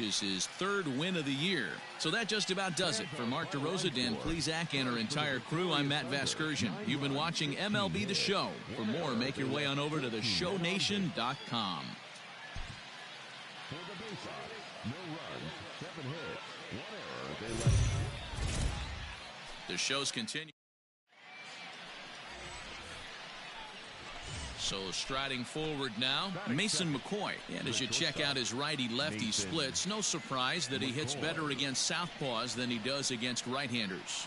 is his third win of the year. So that just about does it. For Mark DeRosa, Dan Plesac, and our entire crew, I'm Matt Vasgersian. You've been watching MLB The Show. For more, make your way on over to theshownation.com. The show's continue. So striding forward now, Mason McCoy. And as you check out his righty-lefty splits, no surprise that he hits better against southpaws than he does against right-handers.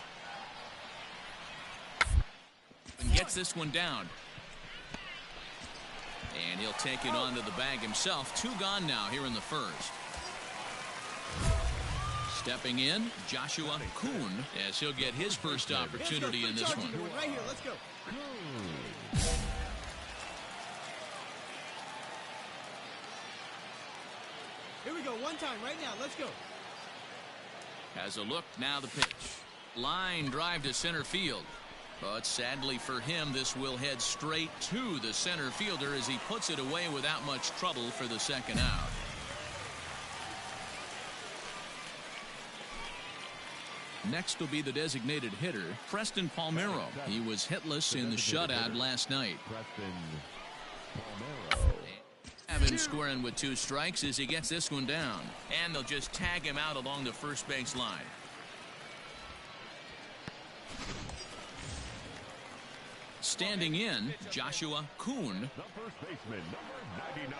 And gets this one down. And he'll take it onto the bag himself. 2 gone now here in the first. Stepping in, Joshua Kuhn, as he'll get his first opportunity in this one. Right here, let's go. Here we go, one time, right now, let's go. Has a look, now the pitch. Line drive to center field. But sadly for him, this will head straight to the center fielder as he puts it away without much trouble for the second out. Next will be the designated hitter, Preston Palmeiro. He was hitless in the shutout last night. Evans squaring with 2 strikes as he gets this one down. And they'll just tag him out along the first base line. Standing in, Joshua Kuhn. The first baseman, number 99,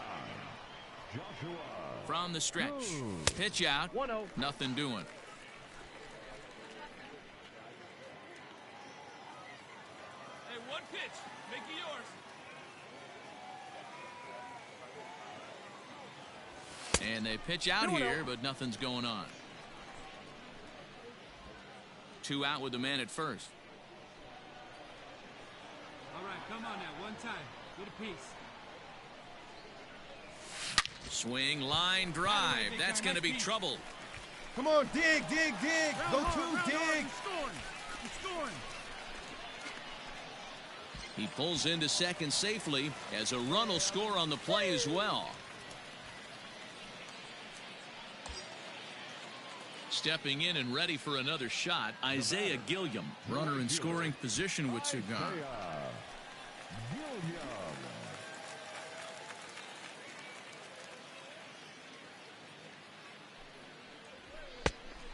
Joshua. From the stretch. Pitch out. 1-0. Nothing doing. Hey, one pitch. Make it yours. And they pitch out here, but nothing's going on. 2 out with the man at first. All right, come on now. One time. Get a piece. Swing, line, drive. That's going to be trouble. Come on, dig, dig, dig. Go 2, dig. He's scoring. He's scoring. He pulls into second safely as a run will score on the play as well. Stepping in and ready for another shot, Isaiah Gilliam, runner in scoring position with 2 gone.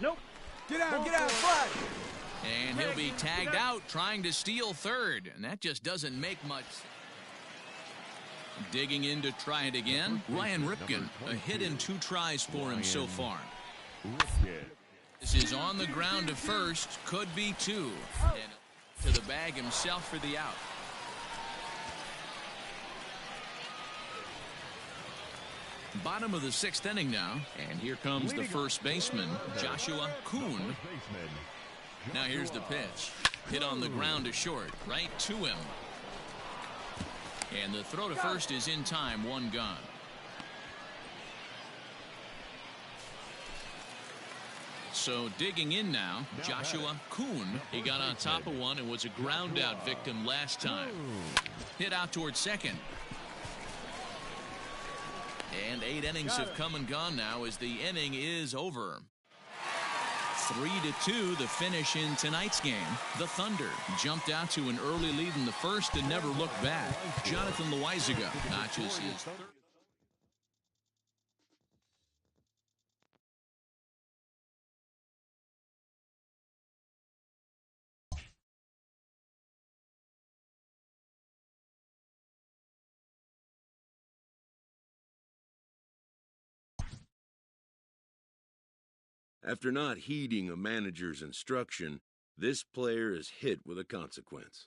Nope. Get out, fly. And he'll be tagged out trying to steal third, and that just doesn't make much. Digging in to try it again, Ryan Ripken, a hit in 2 tries for him so far. This is on the ground to first, could be 2. And to the bag himself for the out. Bottom of the 6th inning now, and here comes the first baseman, Joshua Kuhn. Now here's the pitch. Hit on the ground to short, right to him. And the throw to first is in time, 1 gone. So digging in now, Joshua Kuhn. He got on top of one and was a ground out victim last time. Hit out towards second. And 8 innings have come and gone now as the inning is over. 3-2 the finish in tonight's game. The Thunder jumped out to an early lead in the first and never looked back. Jonathan Loizaga notches his third. After not heeding a manager's instruction, this player is hit with a consequence.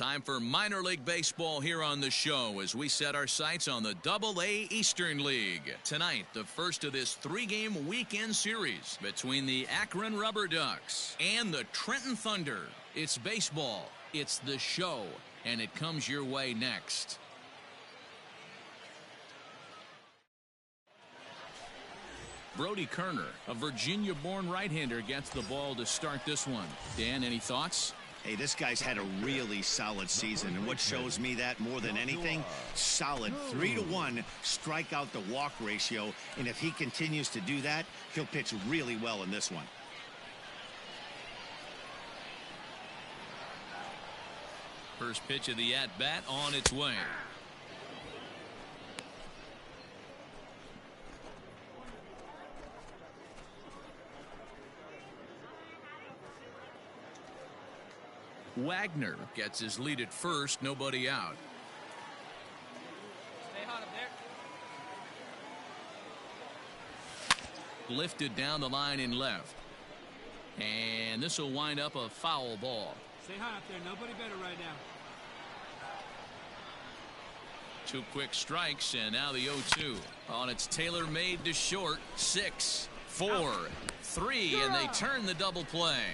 Time for minor league baseball here on the show as we set our sights on the Double-A Eastern League. Tonight, the first of this 3-game weekend series between the Akron Rubber Ducks and the Trenton Thunder. It's baseball, it's the show, and it comes your way next. Brody Kerner, a Virginia-born right-hander, gets the ball to start this one. Dan, any thoughts? Hey, this guy's had a really solid season, and what shows me that more than anything, solid 3-to-1 strikeout to walk ratio, and if he continues to do that, he'll pitch really well in this one. First pitch of the at-bat on its way. Wagner gets his lead at first, nobody out. Stay hot up there. Lifted down the line in left. And this will wind up a foul ball. Stay hot up there. Nobody better right now. 2 quick strikes, and now the 0-2. On its tailor-made to short. 6, 4, 3, and they turn the double play.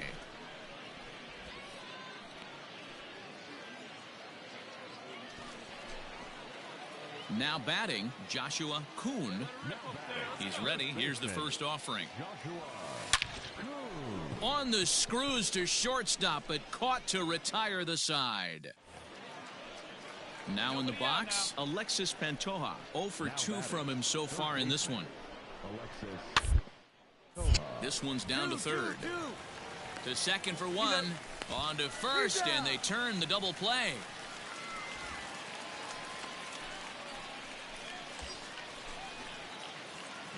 Now batting, Joshua Kuhn. He's ready. Here's the first offering. On the screws to shortstop, but caught to retire the side. Now in the box, Alexis Pantoja. 0 for 2 from him so far in this one. This one's down to third. To second for 1. On to first, and they turn the double play.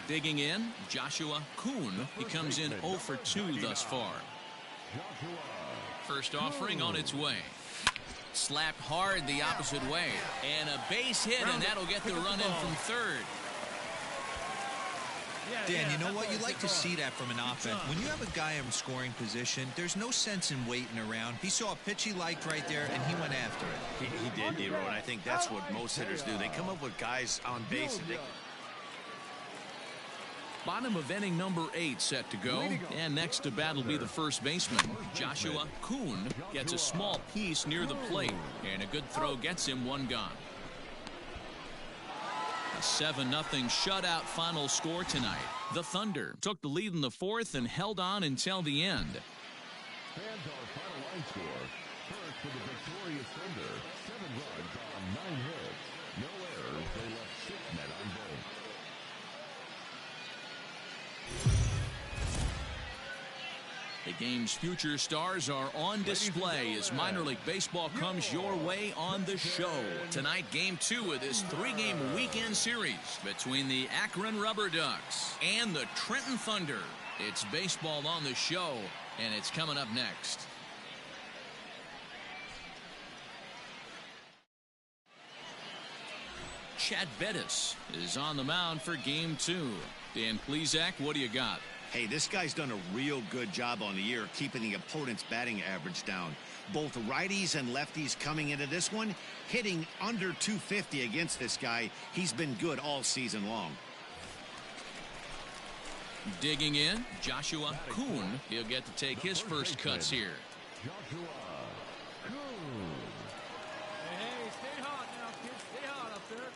Digging in, Joshua Kuhn. He comes in 0 for 2 thus far. First offering on its way. Slapped hard the opposite way. And a base hit, and that'll get the run in from third. Dan, you know what? You like to see that from an offense. When you have a guy in scoring position, there's no sense in waiting around. He saw a pitch he liked right there, and he went after it. He did, Nero, and I think that's what most hitters do. They come up with guys on base, and they... Bottom of inning number 8 set to go. And next to bat will be the first baseman. Joshua Kuhn gets a small piece near the plate. And a good throw gets him 1 gone. A 7-0 shutout final score tonight. The Thunder took the lead in the 4th and held on until the end. Fans our final line score. First for the victorious Thunder. 7 runs on 9 hits. No errors. They left 6 men on base. The game's future stars are on display as minor league baseball comes your way on the show. Tonight, game 2 of this 3-game weekend series between the Akron Rubber Ducks and the Trenton Thunder. It's baseball on the show, and it's coming up next. Chad Bettis is on the mound for game 2. Dan Plesac, what do you got? Hey, this guy's done a real good job on the year keeping the opponent's batting average down. Both righties and lefties coming into this one, hitting under 250 against this guy. He's been good all season long. Digging in, Joshua Kuhn. He'll get to take his first cuts here. Joshua Kuhn. Hey, stay hot now, kids. Stay hot up there.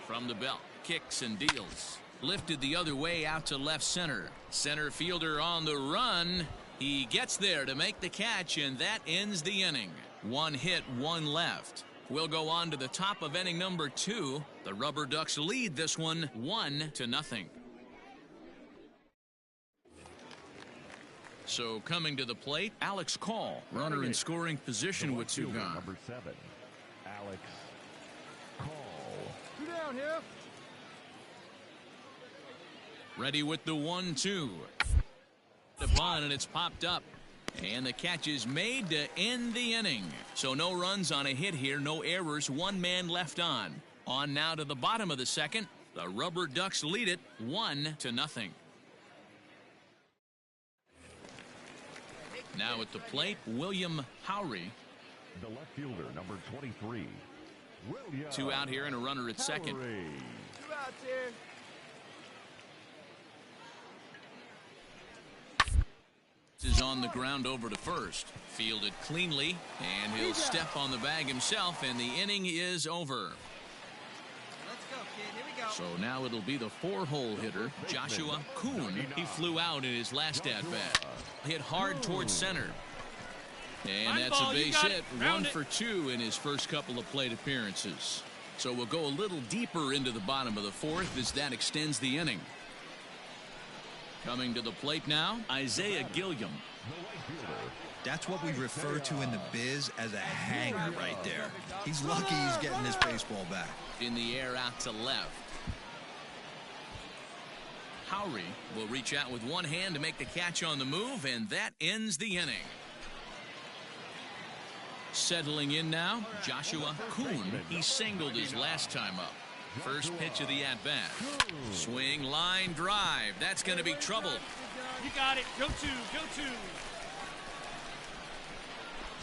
From the belt, kicks and deals. Lifted the other way out to left center. Center fielder on the run. He gets there to make the catch, and that ends the inning. 1 hit, 1 left. We'll go on to the top of inning number 2. The Rubber Ducks lead this one 1-0. So coming to the plate, Alex Call, runner in scoring position with 2 gone. Number 7, Alex Call. 2 down here. Ready with the 1-2. The bunt, and it's popped up. And the catch is made to end the inning. So no runs on a hit here, no errors, 1 man left on. On now to the bottom of the 2nd. The Rubber Ducks lead it 1-0. Now at the plate, William Howry. The left fielder, number 23. William 2 out here and a runner at second. Cavalry. 2 outs here. Is on the ground over to first. Fielded cleanly, and he'll step on the bag himself, and the inning is over. Let's go, kid. Here we go. So now it'll be the 4-hole hitter, Joshua Kuhn. He flew out in his last at-bat. Hit hard towards center. And that's a base hit, 1 for 2 in his first couple of plate appearances. So we'll go a little deeper into the bottom of the 4th as that extends the inning. Coming to the plate now, Isaiah Gilliam. That's what we refer to in the biz as a hanger right there. He's lucky he's getting his baseball back. In the air out to left. Howry will reach out with one hand to make the catch on the move, and that ends the inning. Settling in now, Joshua Kuhn. He singled his last time up. First pitch of the at-bat. Swing, line, drive. That's going to be trouble. You got it. Go 2. Go 2.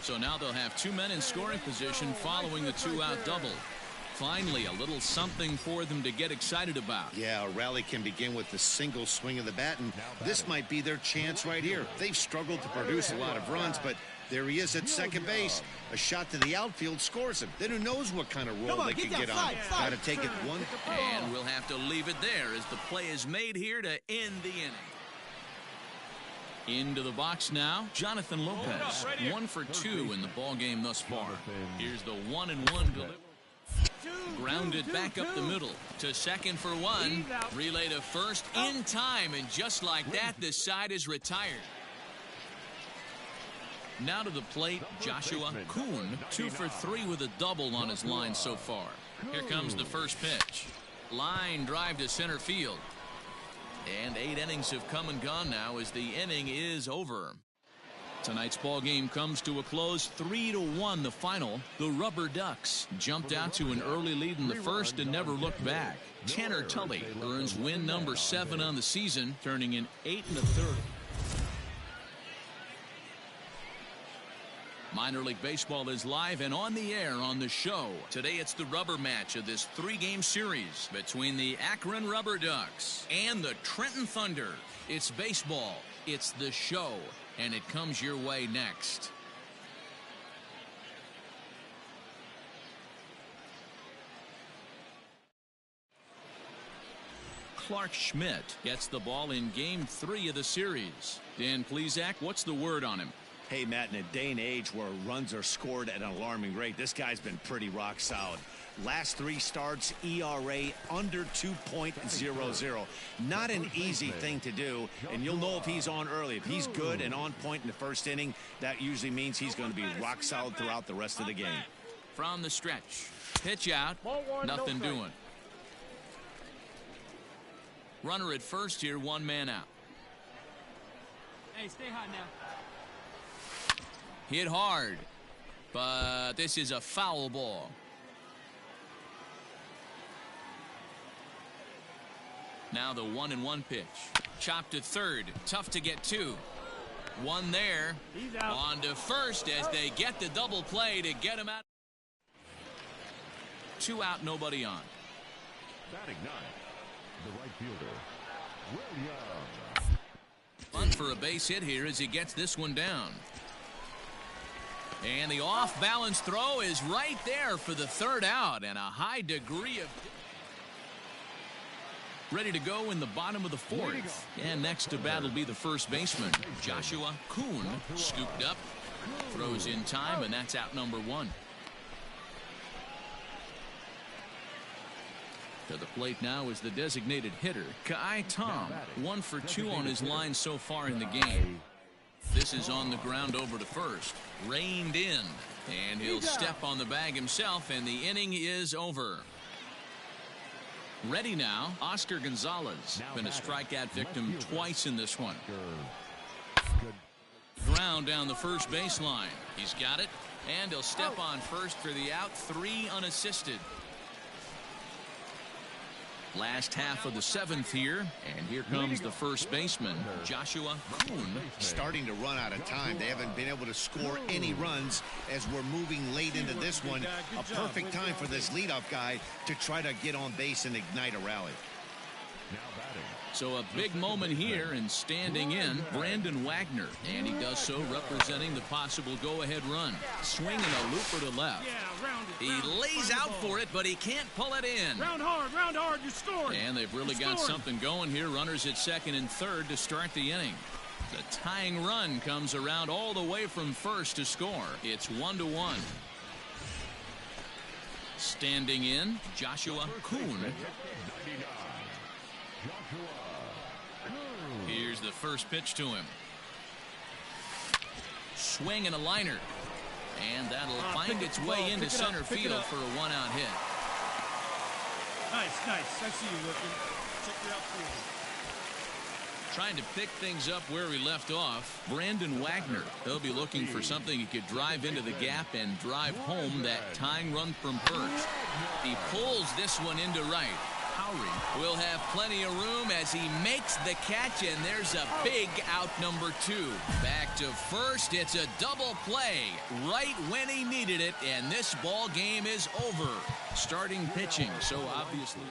So now they'll have 2 men in scoring position following the 2-out double. Finally, a little something for them to get excited about. Yeah, a rally can begin with the single swing of the bat, and this might be their chance right here. They've struggled to produce a lot of runs, but there he is at second base. A shot to the outfield scores him. Then who knows what kind of roll they can get on. Got to take it one. And we'll have to leave it there as the play is made here to end the inning. Into the box now, Jonathan Lopez. 1 for 2 in the ball game thus far. Here's the 1-1 delivery. Grounded back up the middle to second for 1. Relay to first in time, and just like that, this side is retired. Now to the plate, Joshua Kuhn, 2 for 3 with a double on his line so far. Here comes the first pitch. Line drive to center field. And 8 innings have come and gone now as the inning is over. Tonight's ball game comes to a close, 3-1 the final. The Rubber Ducks jumped out to an early lead in the first and never looked back. Tanner Tully earns win number 7 on the season, turning in 8 1/3. Minor League Baseball is live and on the air on the show. Today it's the rubber match of this 3-game series between the Akron Rubber Ducks and the Trenton Thunder. It's baseball, it's the show, and it comes your way next. Clark Schmidt gets the ball in Game 3 of the series. Dan Plesac, what's the word on him? Hey, Matt, in a day and age where runs are scored at an alarming rate, this guy's been pretty rock solid. Last 3 starts, ERA under 2.00. Not an easy thing to do, and you'll know if he's on early. If he's good and on point in the first inning, that usually means he's going to be rock solid throughout the rest of the game. From the stretch. Pitch out. Nothing doing. Runner at first here, 1 man out. Hey, stay hot now. Hit hard, but this is a foul ball. Now the 1-1 pitch. Chopped to third. Tough to get to. 1 there. He's out. On to first as they get the double play to get him out. 2 out, nobody on. Batting 9, the right fielder, William. Bunt for a base hit here as he gets this one down. And the off-balance throw is right there for the 3rd out, and a high degree of... Ready to go in the bottom of the 4th. And next to bat will be the first baseman, Joshua Kuhn. Scooped up, throws in time, and that's out number 1. To the plate now is the designated hitter, Kai Tom. 1 for 2 on his line so far in the game. This is on the ground over to first. Reined in. And he'll step on the bag himself, and the inning is over. Ready now, Oscar Gonzalez. Been a strikeout victim twice in this one. Ground down the first baseline. He's got it, and he'll step on first for the out. 3 unassisted. Last half of the 7th here, and here comes the first baseman, Joshua Kuhn. Starting to run out of time. They haven't been able to score any runs as we're moving late into this one. A perfect time for this leadoff guy to try to get on base and ignite a rally. So a big moment here, and standing in, Brandon Wagner. And he does so representing the possible go-ahead run. Swinging a looper to left. He lays out for it, but he can't pull it in. Round hard, you're scoring. And they've really got something going here. Runners at second and third to start the inning. The tying run comes around all the way from first to score. It's 1-1. Standing in, Joshua Kuhn. Here's the first pitch to him. Swing and a liner. And that'll find its way into center field for a one-out hit. Nice. I see you working. Check your outfield. Trying to pick things up where we left off, Brandon Wagner. He'll be looking for something he could drive into the gap and drive home that tying run from first. He pulls this one into right. Howry will have plenty of room as he makes the catch, and there's a big out number 2. Back to first. It's a double play right when he needed it, and this ball game is over. Starting pitching, so obviously.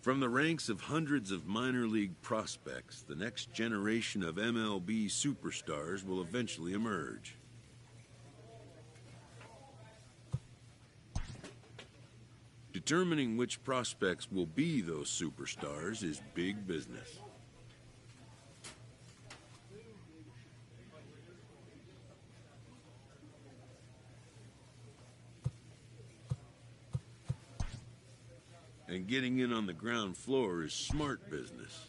From the ranks of hundreds of minor league prospects, the next generation of MLB superstars will eventually emerge. Determining which prospects will be those superstars is big business. And getting in on the ground floor is smart business.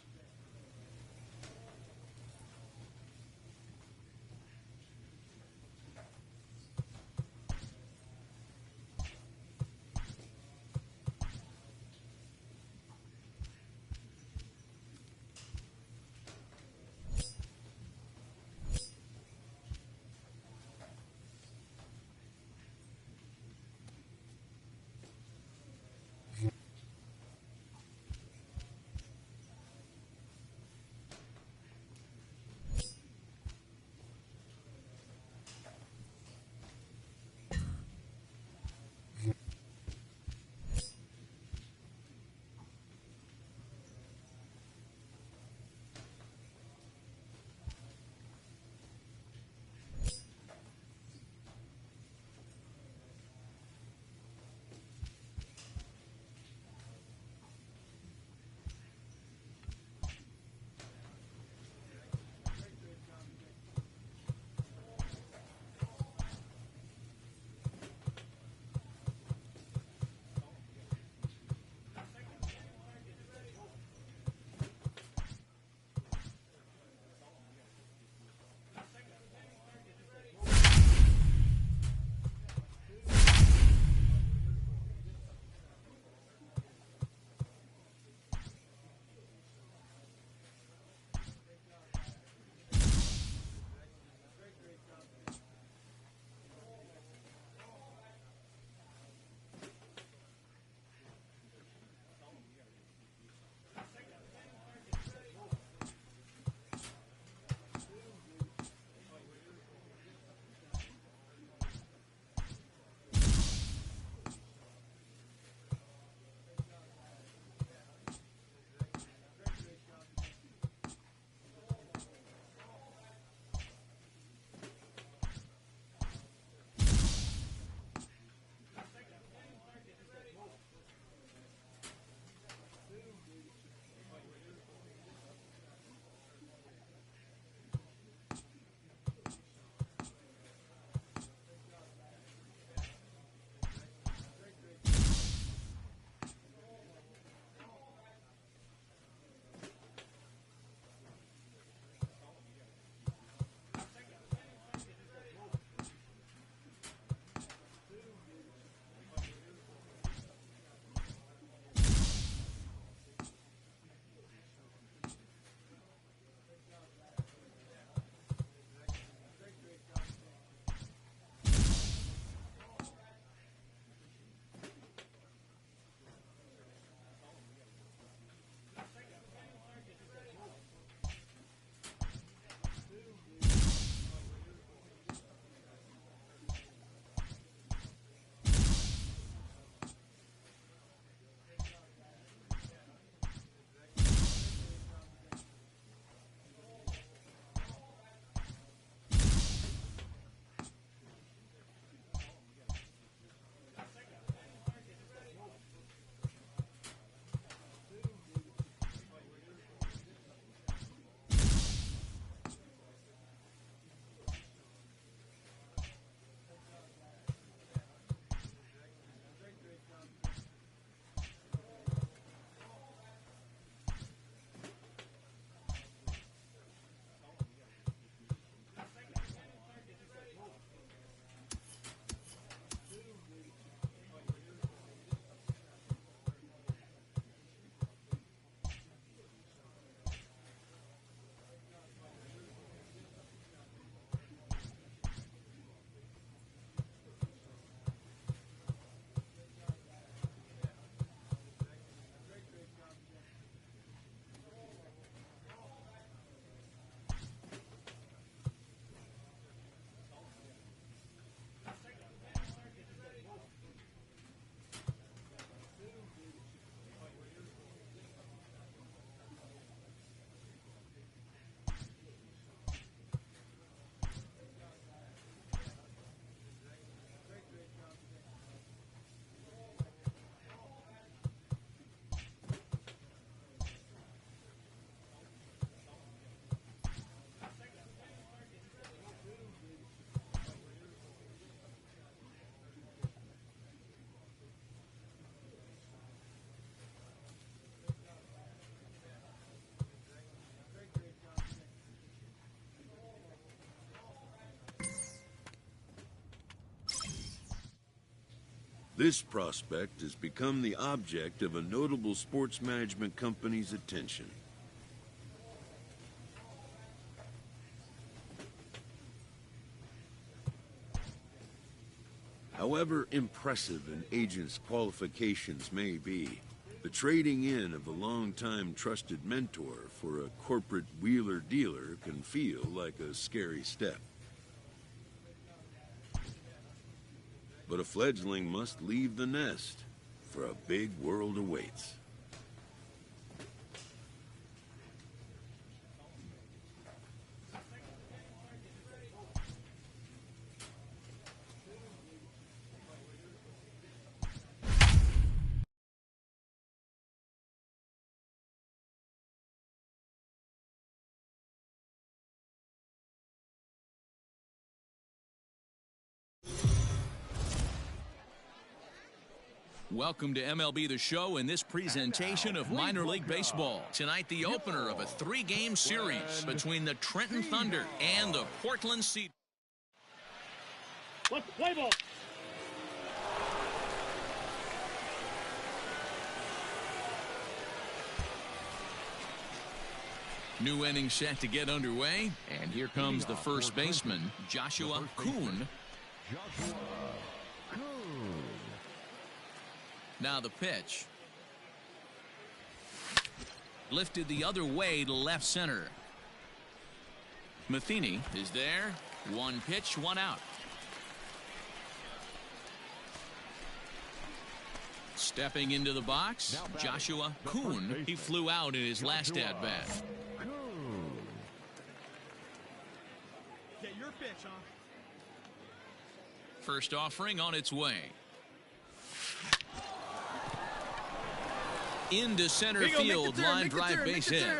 This prospect has become the object of a notable sports management company's attention. However impressive an agent's qualifications may be, the trading in of a long-time trusted mentor for a corporate wheeler-dealer can feel like a scary step. But a fledgling must leave the nest, for a big world awaits. Welcome to MLB The Show in this presentation of minor league baseball. Tonight, the opener of a 3-game series between the Trenton Thunder and the Portland Sea. Let's play ball. New inning set to get underway, and here comes the first baseman, Joshua Kuhn. Now the pitch. Lifted the other way to left center. Matheny is there. One pitch, one out. Stepping into the box, Joshua Kuhn. He flew out in his last at-bat. Get your pitch, huh? First offering on its way. Into center field, line drive, base hit. Nice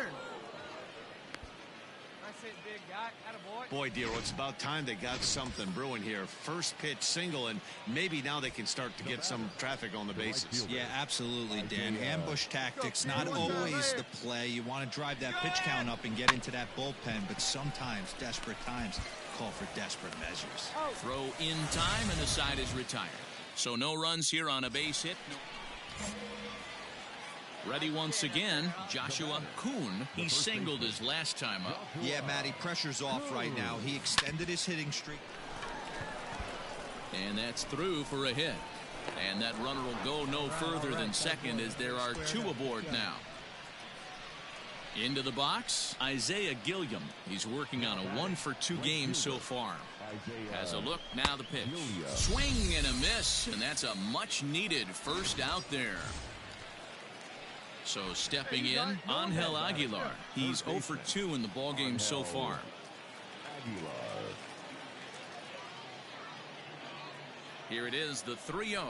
hit, big guy. Attaboy. Boy, Dero, it's about time they got something brewing here. First pitch single, and maybe now they can start to get some traffic on the bases. Yeah, absolutely, Dan. Ambush tactics, not always the play. You want to drive that pitch count up and get into that bullpen, but sometimes desperate times call for desperate measures. Throw in time, and the side is retired. So no runs here on a base hit. Ready once again, Joshua Kuhn. He singled his last time up. Yeah, Matty, pressure's off right now. He extended his hitting streak. And that's through for a hit. And that runner will go no further than second as there are two aboard now. Into the box, Isaiah Gilliam. He's working on a 1-for-2 game so far. Has a look, now the pitch. Swing and a miss, and that's a much-needed first out there. So stepping in, Angel Aguilar. He's 0-for-2 in the ballgame so far. Here it is, the 3-0.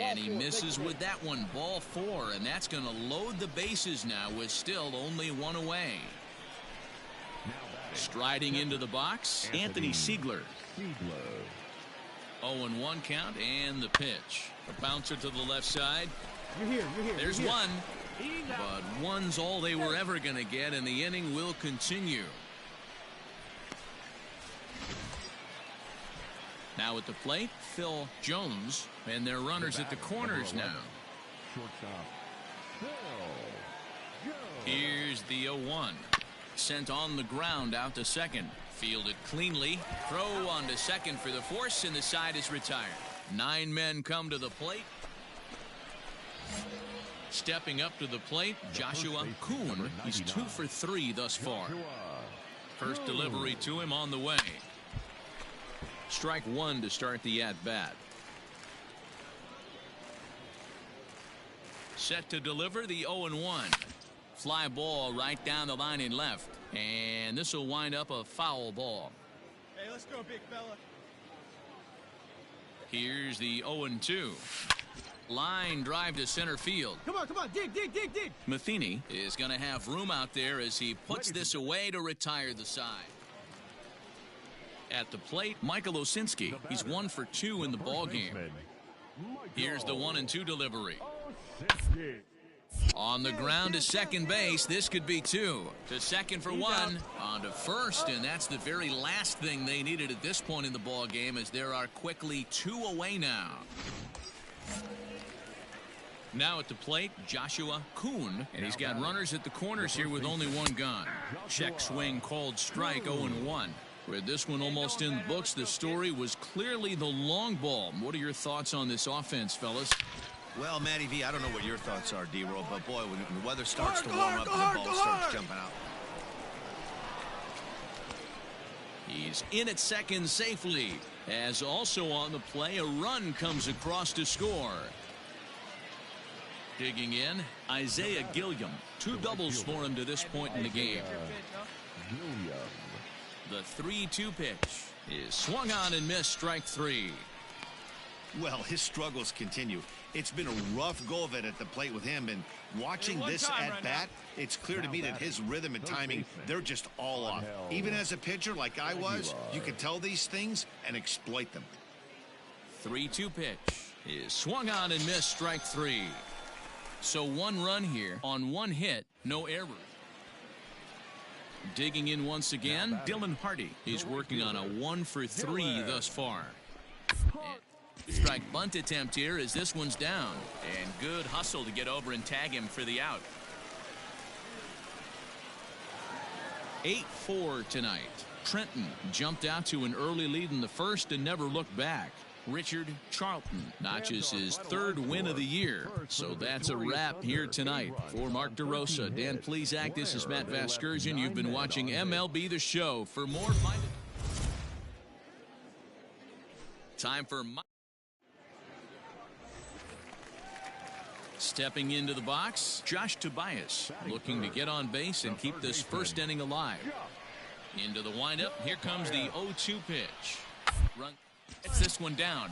And he misses with that one, ball 4. And that's going to load the bases now with still only one away. Striding into the box, Anthony Siegler. 0-1 count and the pitch. A bouncer to the left side. You're here. There's one. But one's all they were ever going to get, and the inning will continue. Now at the plate, Phil Jones, and their runners at the corners now. Here's the 0-1. Sent on the ground out to second. Fielded cleanly. Throw on to second for the force, and the side is retired. 9 men come to the plate. Stepping up to the plate, Joshua Kuhn. He's 2-for-3 thus far. First delivery to him on the way. Strike one to start the at-bat. Set to deliver the 0-1. Fly ball right down the line in left. And this will wind up a foul ball. Hey, let's go, big fella. Here's the 0-2. Line drive to center field. Come on, dig. Matheny is going to have room out there as he puts this away to retire the side. At the plate, Michael Osinski. He's 1-for-2 in the ballgame. Here's the 1-2 delivery. On the ground to second base. This could be 2. To second for 1. On to first, and that's the very last thing they needed at this point in the ball game, as there are quickly 2 away now. Now at the plate, Joshua Kuhn, and he's got runners at the corners here with only one gone. Check swing called strike, 0-1. With this one almost in the books, the story was clearly the long ball. What are your thoughts on this offense, fellas? Well, Matty V, I don't know what your thoughts are, D-Roll, but boy, when the weather starts to warm up and the ball starts jumping out. He's in at second safely, as also on the play, a run comes across to score. Digging in, Isaiah Gilliam. 2 doubles for him to this point in the game. The 3-2 pitch is swung on and missed, strike 3. Well, his struggles continue. It's been a rough go of it at the plate with him, and watching this at bat, it's clear to me that his rhythm and timing, they're just all off. Even as a pitcher like I was, you can tell these things and exploit them. 3-2 pitch is swung on and missed, strike 3. So 1 run here on 1 hit, no errors. Digging in once again, Dylan Hardy. He's working on a 1 for 3 thus far. And strike bunt attempt here as this one's down. And good hustle to get over and tag him for the out. 8-4 tonight. Trenton jumped out to an early lead in the first and never looked back. Richard Charlton notches his 3rd win of the year. So that's a wrap here tonight. For Mark DeRosa, Dan Plesac, this is Matt Vasgersian. You've been watching MLB The Show. For more, find it. Time for stepping into the box, Josh Tobias, looking to get on base and keep this first inning alive. Into the windup, here comes the 0-2 pitch. Run. It's this one down.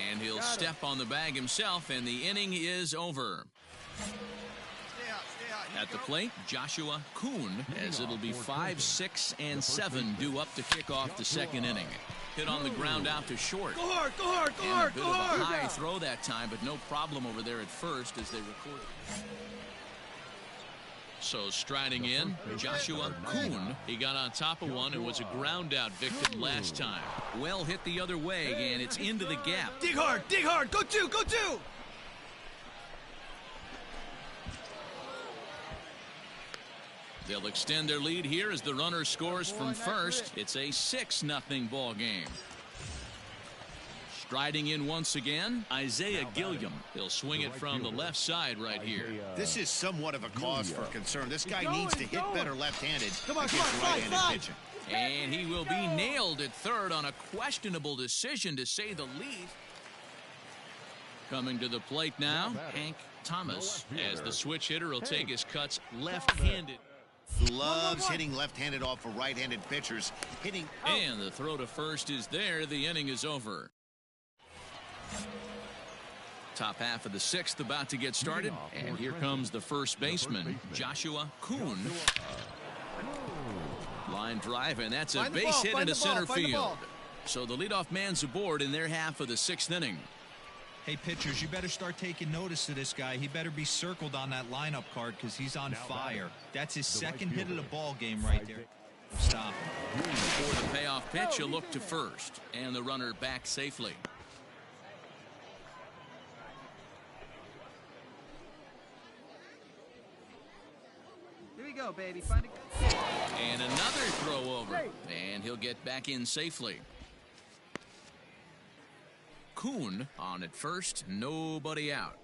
And he'll step on the bag himself, and the inning is over. At the plate, Joshua Kuhn, as it'll be 5, 6, and 7 due up to kick off the second inning. Hit on the ground out to short. Go hard, go hard, go hard, go hard. A bit of a high throw that time, but no problem over there at first as they recorded. So striding in, Joshua Kuhn. He got on top of one and was a ground out victim last time. Well hit the other way, and it's into the gap. Dig hard, go 2, go 2. They'll extend their lead here as the runner scores from first. It's a 6-0 ball game. Striding in once again, Isaiah Gilliam. He'll swing it from the left side right here. This is somewhat of a cause for concern. This guy needs to hit better left-handed against right-handed pitching. And he will be nailed at third on a questionable decision, to say the least. Coming to the plate now, Hank Thomas, as the switch hitter will take his cuts left-handed. Loves hitting left-handed off of right-handed pitchers. And the throw to first is there. The inning is over. Top half of the 6th about to get started, and here comes the first baseman, Joshua Kuhn. Line drive, and that's a base hit into center field. So the leadoff man's aboard in their half of the 6th inning. Hey, pitchers, you better start taking notice of this guy. He better be circled on that lineup card because he's on fire. That's his 2nd hit of the ball game right there. Stop him. For the payoff pitch, a look to first, and the runner back safely. Here we go, baby. Find it. And another throw over, and he'll get back in safely. Kuhn on at first, nobody out.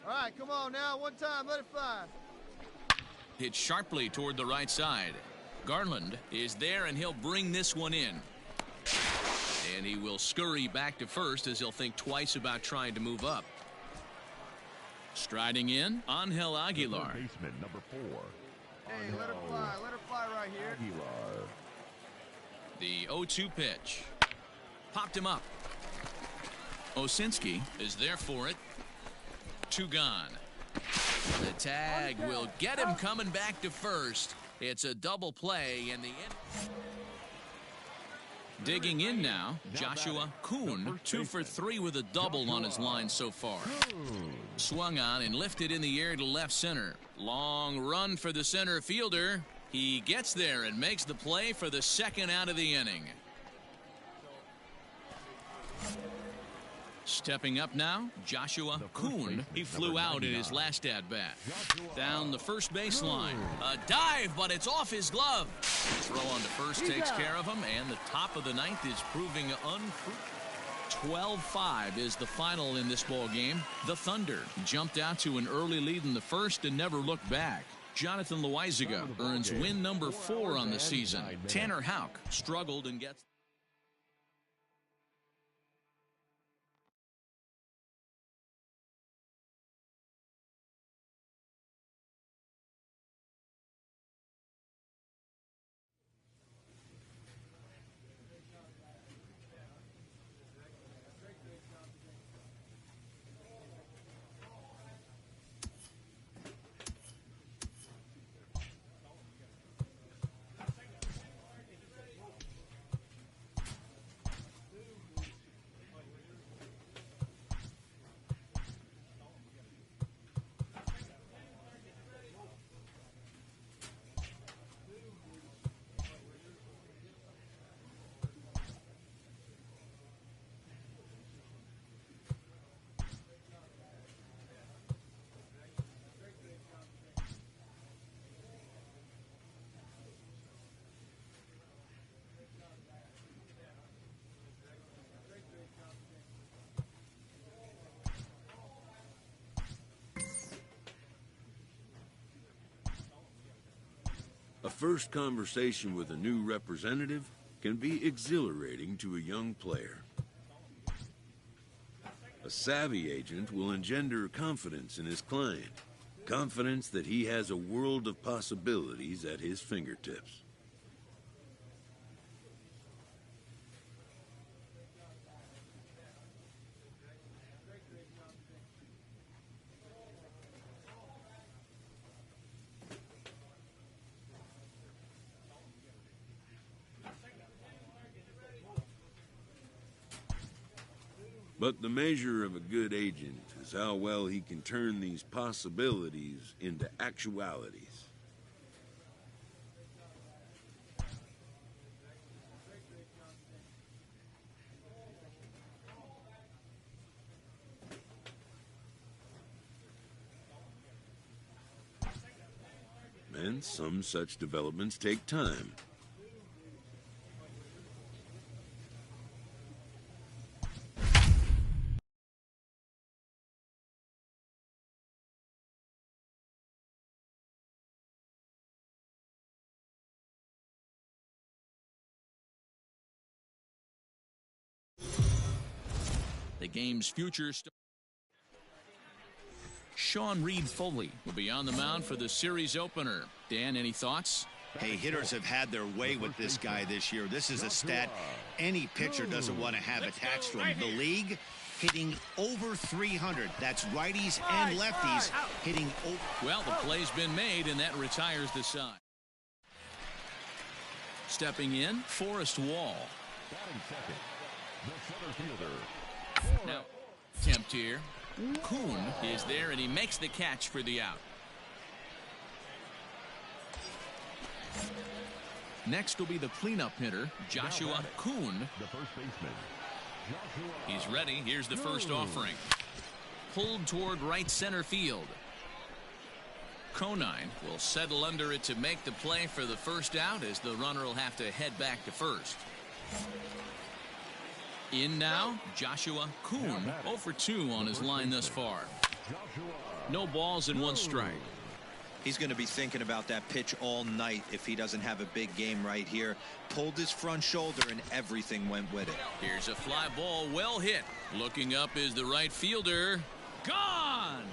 All right, come on now. One time, let it fly. Hit sharply toward the right side. Garland is there, and he'll bring this one in. And he will scurry back to first as he'll think twice about trying to move up. Striding in, Angel Aguilar. Baseman number 4. Hey, let her fly right here. Aguilar. The 0-2 pitch. Popped him up. Osinski is there for it. 2 gone. The tag will get him coming back to first. It's a double play in the end. Digging in now, Joshua Kuhn, 2 for 3 with a double on his line so far. Swung on and lifted in the air to left center. Long run for the center fielder. He gets there and makes the play for the second out of the inning. Stepping up now, Joshua Kuhn. He flew out in his last at-bat. Down the first baseline. A dive, but it's off his glove. Throw on to first takes care of him, and the top of the ninth is proving unfruitful. 12-5 is the final in this ball game. The Thunder jumped out to an early lead in the first and never looked back. Jonathan Loaizaga earns win number 4 on the season. Tanner Houck struggled and gets... A first conversation with a new representative can be exhilarating to a young player. A savvy agent will engender confidence in his client, confidence that he has a world of possibilities at his fingertips. But the measure of a good agent is how well he can turn these possibilities into actualities. And some such developments take time. The game's future Sean Reed Foley will be on the mound for the series opener. Dan, any thoughts? Hey, hitters have had their way with this guy this year. This is a stat any pitcher doesn't want to have attached to him. The league hitting over 300. That's righties and lefties hitting over. Well, the play's been made, and that retires the side. Stepping in, Forrest Wall. Batting second, the center fielder. Now, attempt here. Kuhn is there, and he makes the catch for the out. Next will be the cleanup hitter, Joshua Kuhn. The first baseman, Joshua. He's ready. Here's the first offering. Pulled toward right center field. Conine will settle under it to make the play for the first out, as the runner will have to head back to first. In now, Joshua Kuhn, 0 for 2 on his line thus far. No balls and 1 strike. He's going to be thinking about that pitch all night if he doesn't have a big game right here. Pulled his front shoulder and everything went with it. Here's a fly ball, well hit. Looking up is the right fielder. Gone!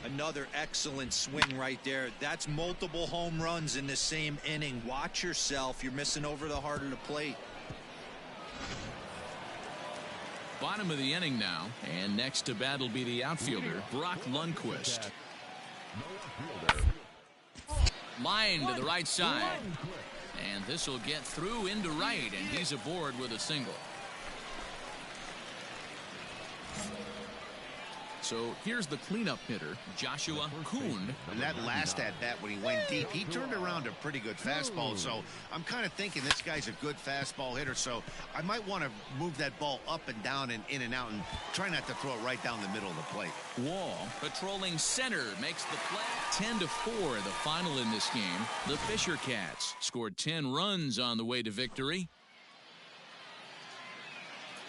Another excellent swing right there. That's multiple home runs in the same inning. Watch yourself. You're missing over the heart of the plate. Bottom of the inning now, and next to bat will be the outfielder, Brock Lundquist. Line to the right side. And this will get through into right, and he's aboard with a single. So here's the cleanup hitter, Joshua Kuhn. And that last at-bat when he went deep, he turned around a pretty good fastball. So I'm kind of thinking this guy's a good fastball hitter. So I might want to move that ball up and down and in and out and try not to throw it right down the middle of the plate. Wall, patrolling center, makes the play. 10-4, the final in this game. The Fisher Cats scored 10 runs on the way to victory.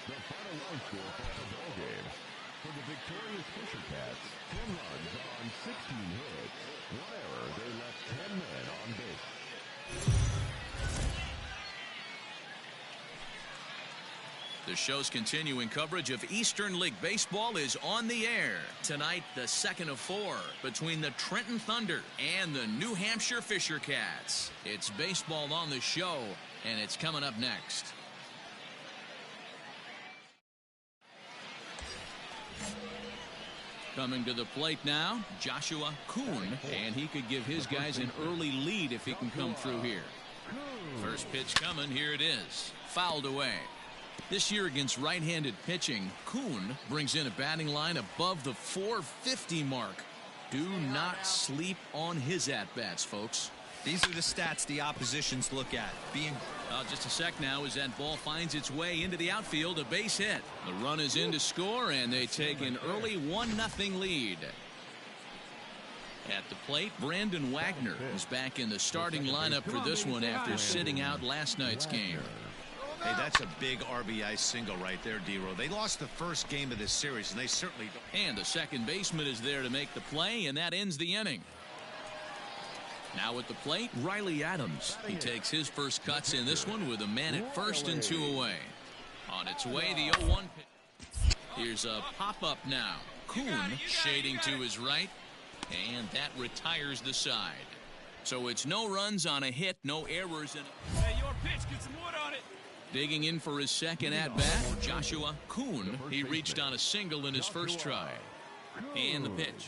The final line score for the ball game. For the victorious Fisher Cats, 10 runs on 16 hits. One error, they left 10 men on base. The show's continuing coverage of Eastern League Baseball is on the air. Tonight, the second of 4 between the Trenton Thunder and the New Hampshire Fisher Cats. It's baseball on the show, and it's coming up next. Coming to the plate now, Joshua Kuhn, and he could give his guys an early lead if he can come through here. First pitch coming, here it is. Fouled away. This year against right-handed pitching, Kuhn brings in a batting line above the 450 mark. Do not sleep on his at-bats, folks. These are the stats the oppositions look at. Just a sec now as that ball finds its way into the outfield, a base hit. The run is in to score, and they take an early 1-0 lead. At the plate, Brandon Wagner is back in the starting lineup for this one after sitting out last night's game. Hey, that's a big RBI single right there, D-Row. They lost the first game of this series, and they certainly don't. And the second baseman is there to make the play, and that ends the inning. Now at the plate, Riley Adams. He takes his first cuts in this one with a man at first and 2 away. On its way, the 0-1 pitch. Here's a pop-up now. Kuhn shading to his right, and that retires the side. So it's no runs on a hit, no errors. Hey, your pitch, get some wood on it. Digging in for his second at-bat, Joshua Kuhn. He reached on a single in his first try. And the pitch.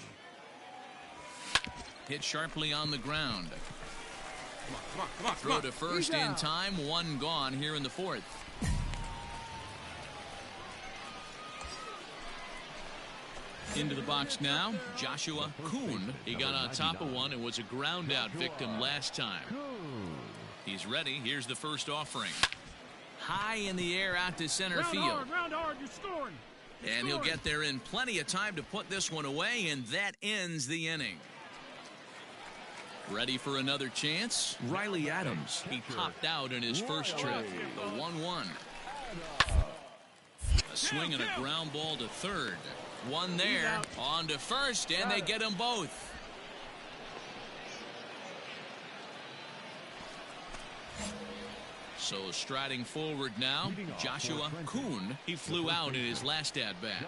Hit sharply on the ground. Throw to first in time. One gone here in the fourth. Into the box now, Joshua Kuhn. He got on top of one and was a ground out victim last time. He's ready. Here's the first offering. High in the air out to center field. Ground hard, you're scoring. And he'll get there in plenty of time to put this one away, and that ends the inning. Ready for another chance? Riley Adams. He popped out in his first trip. The 1-1. A swing and a ground ball to third. One there. On to first, and they get them both. So striding forward now, Joshua Kuhn. He flew out in his last at-bat.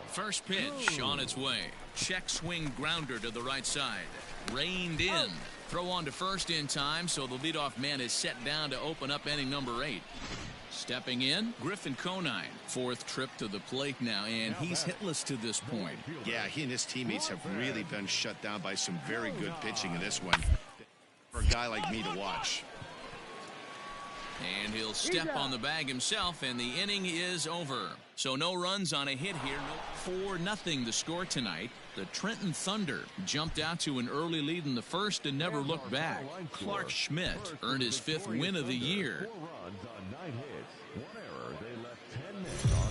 First pitch on its way. Check swing grounder to the right side. Reined in. Throw on to first in time, so the leadoff man is set down to open up inning number 8. Stepping in, Griffin Conine. Fourth trip to the plate now, and he's hitless to this point. Yeah, he and his teammates have really been shut down by some very good pitching in this one. For a guy like me to watch. And he'll step on the bag himself, and the inning is over. So no runs on a hit here. 4-0 the score tonight. The Trenton Thunder jumped out to an early lead in the first and never looked back. Clark Schmidt earned his 5th win of the year. 4 runs on 9 hits. 1 error. They left 10 men on.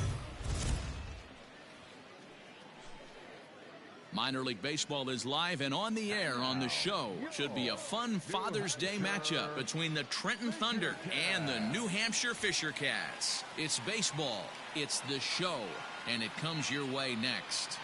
Minor League Baseball is live and on the air on the show. Should be a fun Father's Day matchup between the Trenton Thunder and the New Hampshire Fisher Cats. It's baseball, it's the show, and it comes your way next.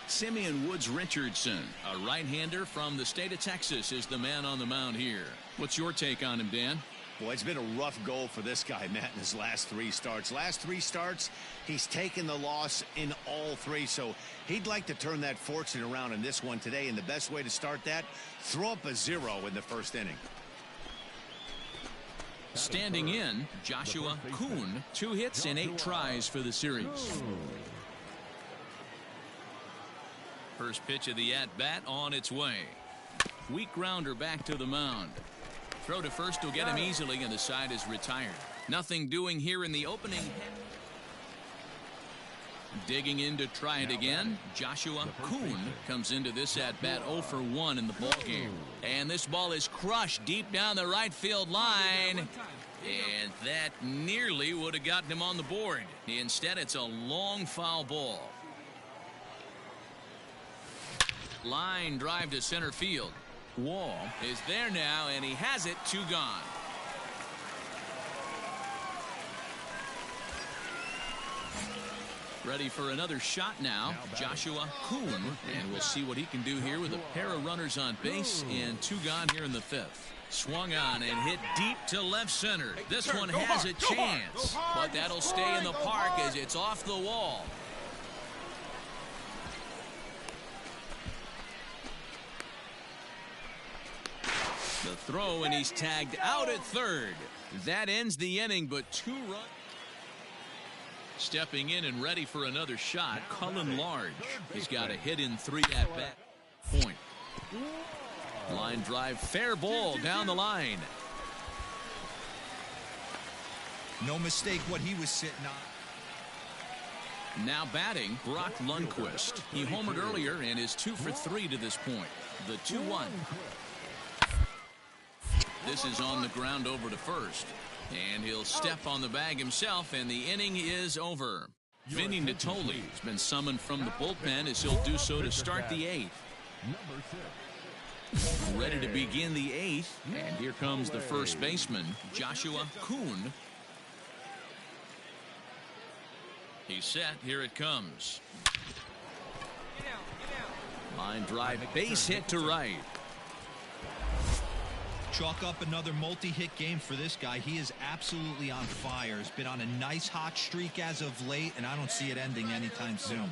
Simeon Woods Richardson, a right-hander from the state of Texas, is the man on the mound here. What's your take on him, Dan? Boy, it's been a rough go for this guy, Matt, in his last 3 starts. Last 3 starts, he's taken the loss in all 3, so he'd like to turn that fortune around in this one today, and the best way to start that, throw up a 0 in the first inning. Standing in, Joshua Kuhn, 2 hits and 8 tries for the series. First pitch of the at-bat on its way. Weak grounder back to the mound. Throw to first will get him easily, and the side is retired. Nothing doing here in the opening. Digging in to try it again. Joshua Kuhn comes into this at-bat 0 for 1 in the ballgame. And this ball is crushed deep down the right field line. And that nearly would have gotten him on the board. Instead, it's a long foul ball. Line drive to center field. Wall is there now, and he has it. 2 gone. Ready for another shot now, Joshua Kuhn, and we'll see what he can do here with a pair of runners on base and 2 gone here in the 5th. Swung on and hit deep to left center. This one has a chance, but that'll stay in the park as it's off the wall. The throw, and he's tagged out at third. That ends the inning, but 2 runs. Stepping in and ready for another shot, Cullen Large. He's got a hit in 3 at bat. Point. Line drive, fair ball down the line. No mistake what he was sitting on. Now batting, Brock Lundquist. He homered earlier and is 2 for 3 to this point. The 2-1. This is on the ground over to first. And he'll step on the bag himself, and the inning is over. Vinny Natoli has been summoned from the bullpen as he'll do so to start the 8th. Ready to begin the 8th, and here comes the first baseman, Joshua Kuhn. He's set. Here it comes. Line drive, base hit to right. Chalk up another multi-hit game for this guy. He is absolutely on fire. He's been on a nice hot streak as of late, and I don't see it ending anytime soon.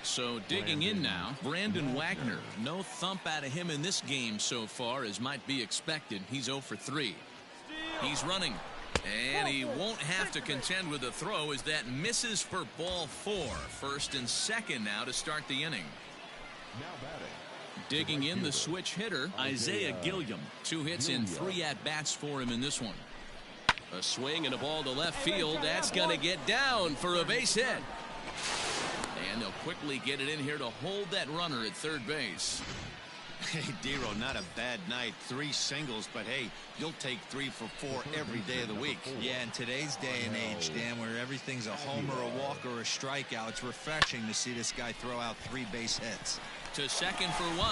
So digging in now, Brandon Wagner. No thump out of him in this game so far, as might be expected. He's 0 for 3. He's running, and he won't have to contend with a throw as that misses for ball 4. First and second now to start the inning. Digging in, the switch hitter, Isaiah Gilliam. 2 hits in 3 at-bats for him in this one. A swing and a ball to left field. That's going to get down for a base hit. And they'll quickly get it in here to hold that runner at third base. Hey, Dero, not a bad night. 3 singles, but hey, you'll take 3 for 4 every day of the week. Yeah, in today's day and age, Dan, where everything's a homer, a walk, or a strikeout, it's refreshing to see this guy throw out 3 base hits. To second for 1,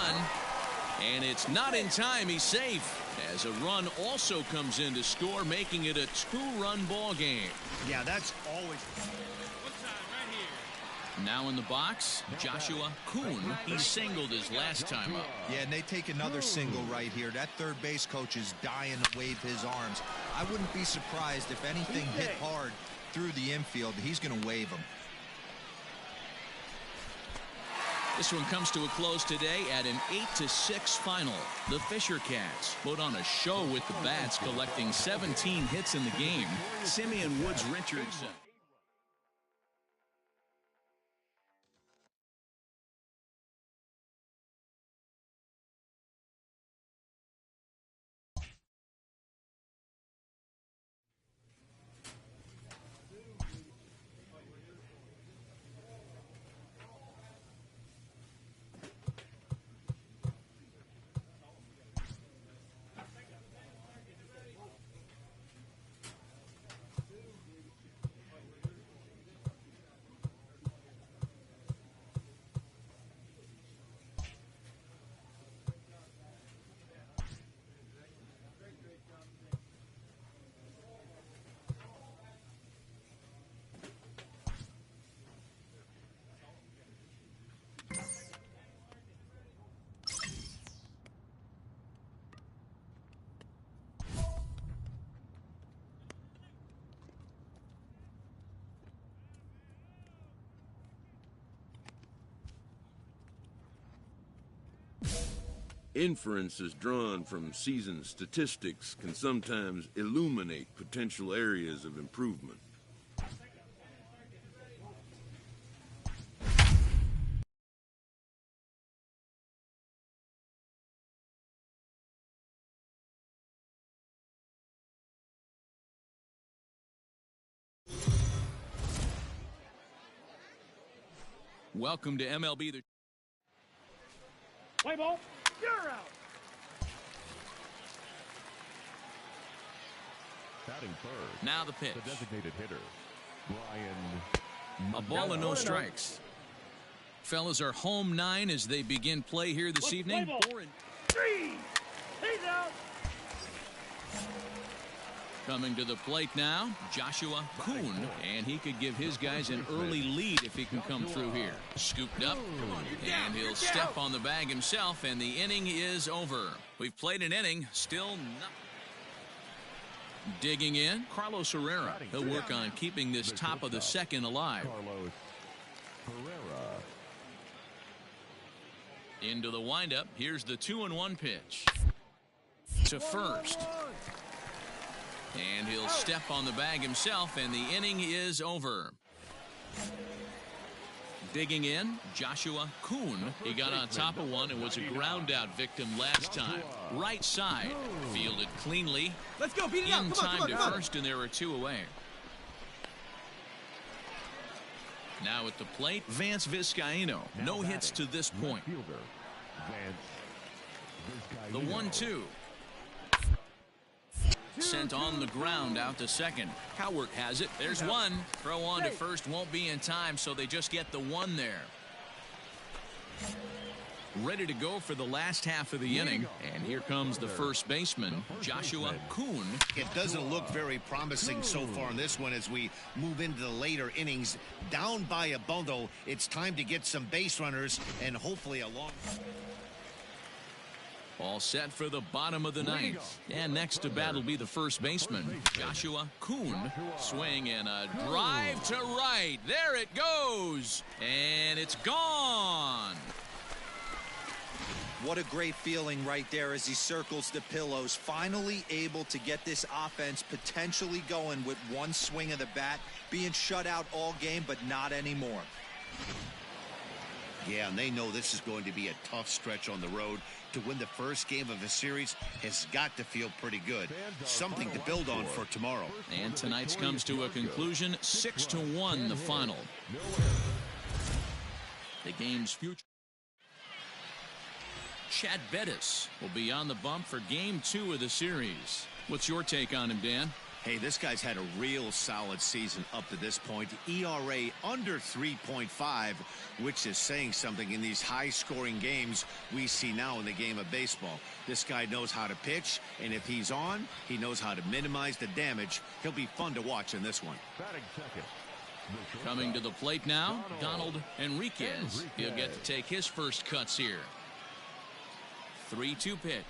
and it's not in time. He's safe as a run also comes in to score, making it a 2-run ball game. Yeah, that's always. One time, right here. Now in the box, Joshua Kuhn. He singled his last time up. Yeah, and they take another single right here. That third base coach is dying to wave his arms. I wouldn't be surprised if anything hit hard through the infield. He's going to wave them. This one comes to a close today at an 8-6 final. The Fisher Cats put on a show with the bats, collecting 17 hits in the game. Simeon Woods Richardson. Inferences drawn from season statistics can sometimes illuminate potential areas of improvement. Welcome to MLB. Play ball. You're out. Batting first. Now the pitch. The designated hitter, Brian. A ball and no strikes. Fellas are home 9 as they begin play here this evening. 4 and 3. He's out. Coming to the plate now, Joshua Kuhn, and he could give his guys an early lead if he can come through here. Scooped up, and he'll step on the bag himself, and the inning is over. We've played an inning, still nothing. Digging in, Carlos Herrera. He'll work on keeping this top of the second alive. Carlos Herrera. Into the windup, here's the 2-1 pitch. To first. And he'll step on the bag himself, and the inning is over. Digging in, Joshua Kuhn. He got on top of one and was a ground out victim last time. Right side, fielded cleanly. Let's go, beat it up. In time to first, and there are 2 away. Now at the plate, Vance Vizcaino. No hits to this point. The 1-2. Sent on the ground out to second. Cowart has it. There's one. Throw on to first won't be in time, so they just get the 1 there. Ready to go for the last half of the inning, and here comes the first baseman, Joshua Kuhn. It doesn't look very promising so far in this one as we move into the later innings. Down by a bundle, it's time to get some base runners and hopefully a long... All set for the bottom of the 9th. And next to bat will be the first baseman, Joshua Kuhn. Swing and a drive to right. There it goes. And it's gone. What a great feeling right there as he circles the pillows. Finally able to get this offense potentially going with one swing of the bat. Being shut out all game, but not anymore. Yeah, and they know this is going to be a tough stretch on the road. To win the first game of a series has got to feel pretty good. Something to build on for tomorrow. And tonight's comes to a conclusion, 6-1 the final. The game's future. Chad Bettis will be on the bump for game 2 of the series. What's your take on him, Dan? Hey, this guy's had a real solid season up to this point. ERA under 3.5, which is saying something in these high-scoring games we see now in the game of baseball. This guy knows how to pitch, and if he's on, he knows how to minimize the damage. He'll be fun to watch in this one. Coming to the plate now, Donald Enriquez. He'll get to take his first cuts here. 3-2 pitch.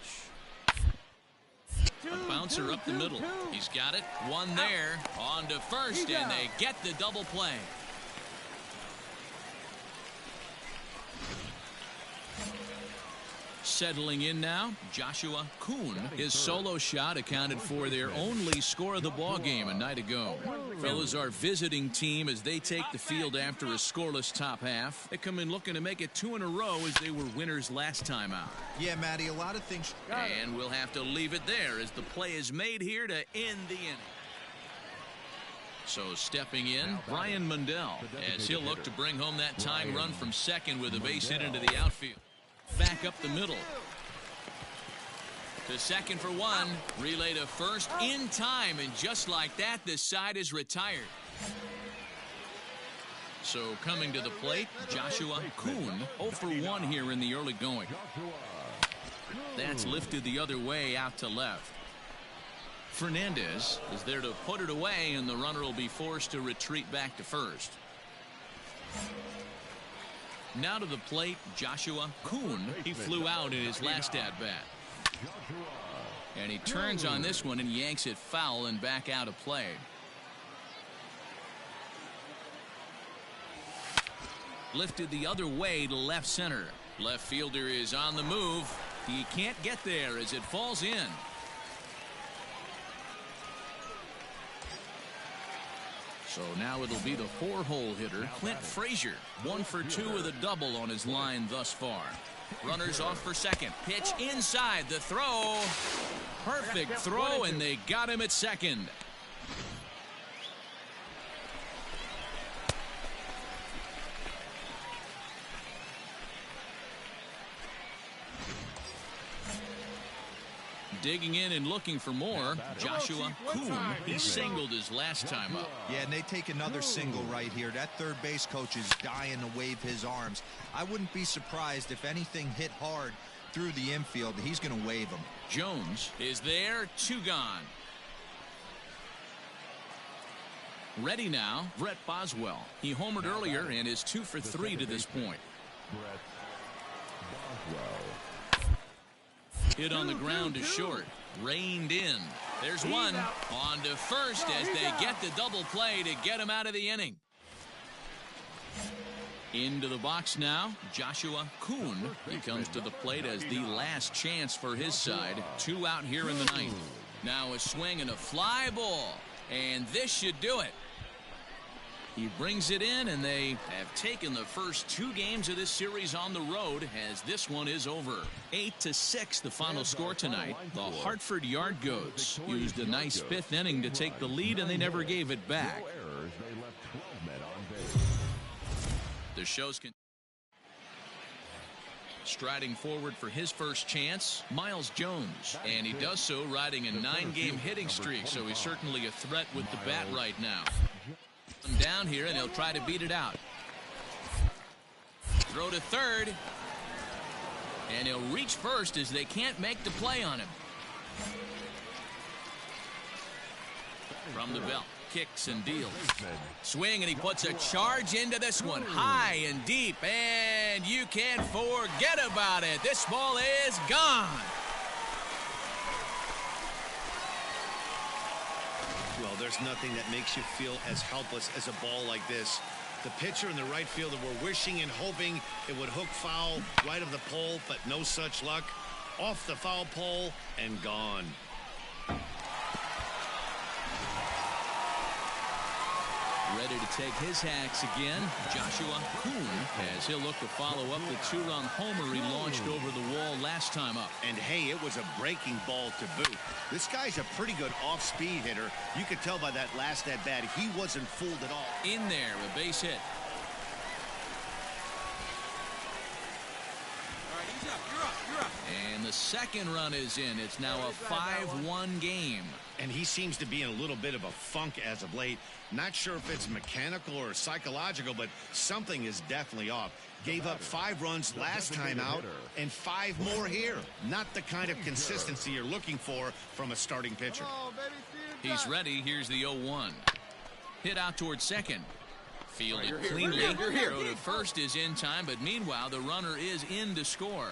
A bouncer up the middle. He's got it. One there. On to first, and they get the double play. Settling in now, Joshua Kuhn. His solo shot accounted for their only score of the ball game a night ago. Fellas, our visiting team as they take the field after a scoreless top half. They come in looking to make it 2 in a row as they were winners last time out. Yeah, Matty, a lot of things. And we'll have to leave it there as the play is made here to end the inning. So stepping in, Brian Mundell, as he'll look to bring home that tying run from second with a base hit into the outfield. Back up the middle. To second for one. Relay to first in time. And just like that, this side is retired. So coming to the plate, Joshua Kuhn. 0 for 1 here in the early going. That's lifted the other way out to left. Fernandez is there to put it away, and the runner will be forced to retreat back to first. Now to the plate, Joshua Kuhn. He flew out in his last at-bat. And he turns on this one and yanks it foul and back out of play. Lifted the other way to left center. Left fielder is on the move. He can't get there as it falls in. So now it'll be the 4-hole hitter, Clint Frazier. 1 for 2 with a double on his line thus far. Runners off for second. Pitch inside. The throw. Perfect throw, and they got him at second. Digging in and looking for more, Joshua Kuhn. He singled his last time up. Yeah, and they take another single right here. That third base coach is dying to wave his arms. I wouldn't be surprised if anything hit hard through the infield. He's going to wave them. Jones is there, 2 gone. Ready now, Brett Boswell. He homered earlier and is 2 for 3 to this point. Hit on the ground to short. Reined in. There's one. On to first as they get the double play to get him out of the inning. Into the box now, Joshua Kuhn. He comes to the plate as the last chance for his side. 2 out here in the 9th. Now a swing and a fly ball. And this should do it. He brings it in, and they have taken the first 2 games of this series on the road as this one is over. 8-6 the final score tonight. The Hartford Yard Goats used a nice 5th inning to take the lead, and they never gave it back. The show's striding forward for his first chance, Miles Jones, and he does so riding a 9-game hitting streak, so he's certainly a threat with the bat right now. Down here, and he'll try to beat it out. Throw to third, and he'll reach first as they can't make the play on him. From the belt, kicks and deals. Swing, and he puts a charge into this one, high and deep, and you can't forget about it. This ball is gone. Well, there's nothing that makes you feel as helpless as a ball like this. The pitcher and the right fielder were wishing and hoping it would hook foul right of the pole, but no such luck. Off the foul pole and gone. Ready to take his hacks again, Joshua Kuhn, as he'll look to follow up the 2-run homer he launched over the wall last time up. And hey, it was a breaking ball to boot. This guy's a pretty good off-speed hitter. You could tell by that last at-bat he wasn't fooled at all. In there, a base hit. All right, he's up. You're up. And the second run is in. It's now a 5-1 game. And he seems to be in a little bit of a funk as of late. Not sure if it's mechanical or psychological, but something is definitely off. Gave up 5 runs last time out and 5 more here. Not the kind of consistency you're looking for from a starting pitcher. He's ready. Here's the 0-1. Hit out towards second. Fielded cleanly. Throw to first is in time, but meanwhile the runner is in to score.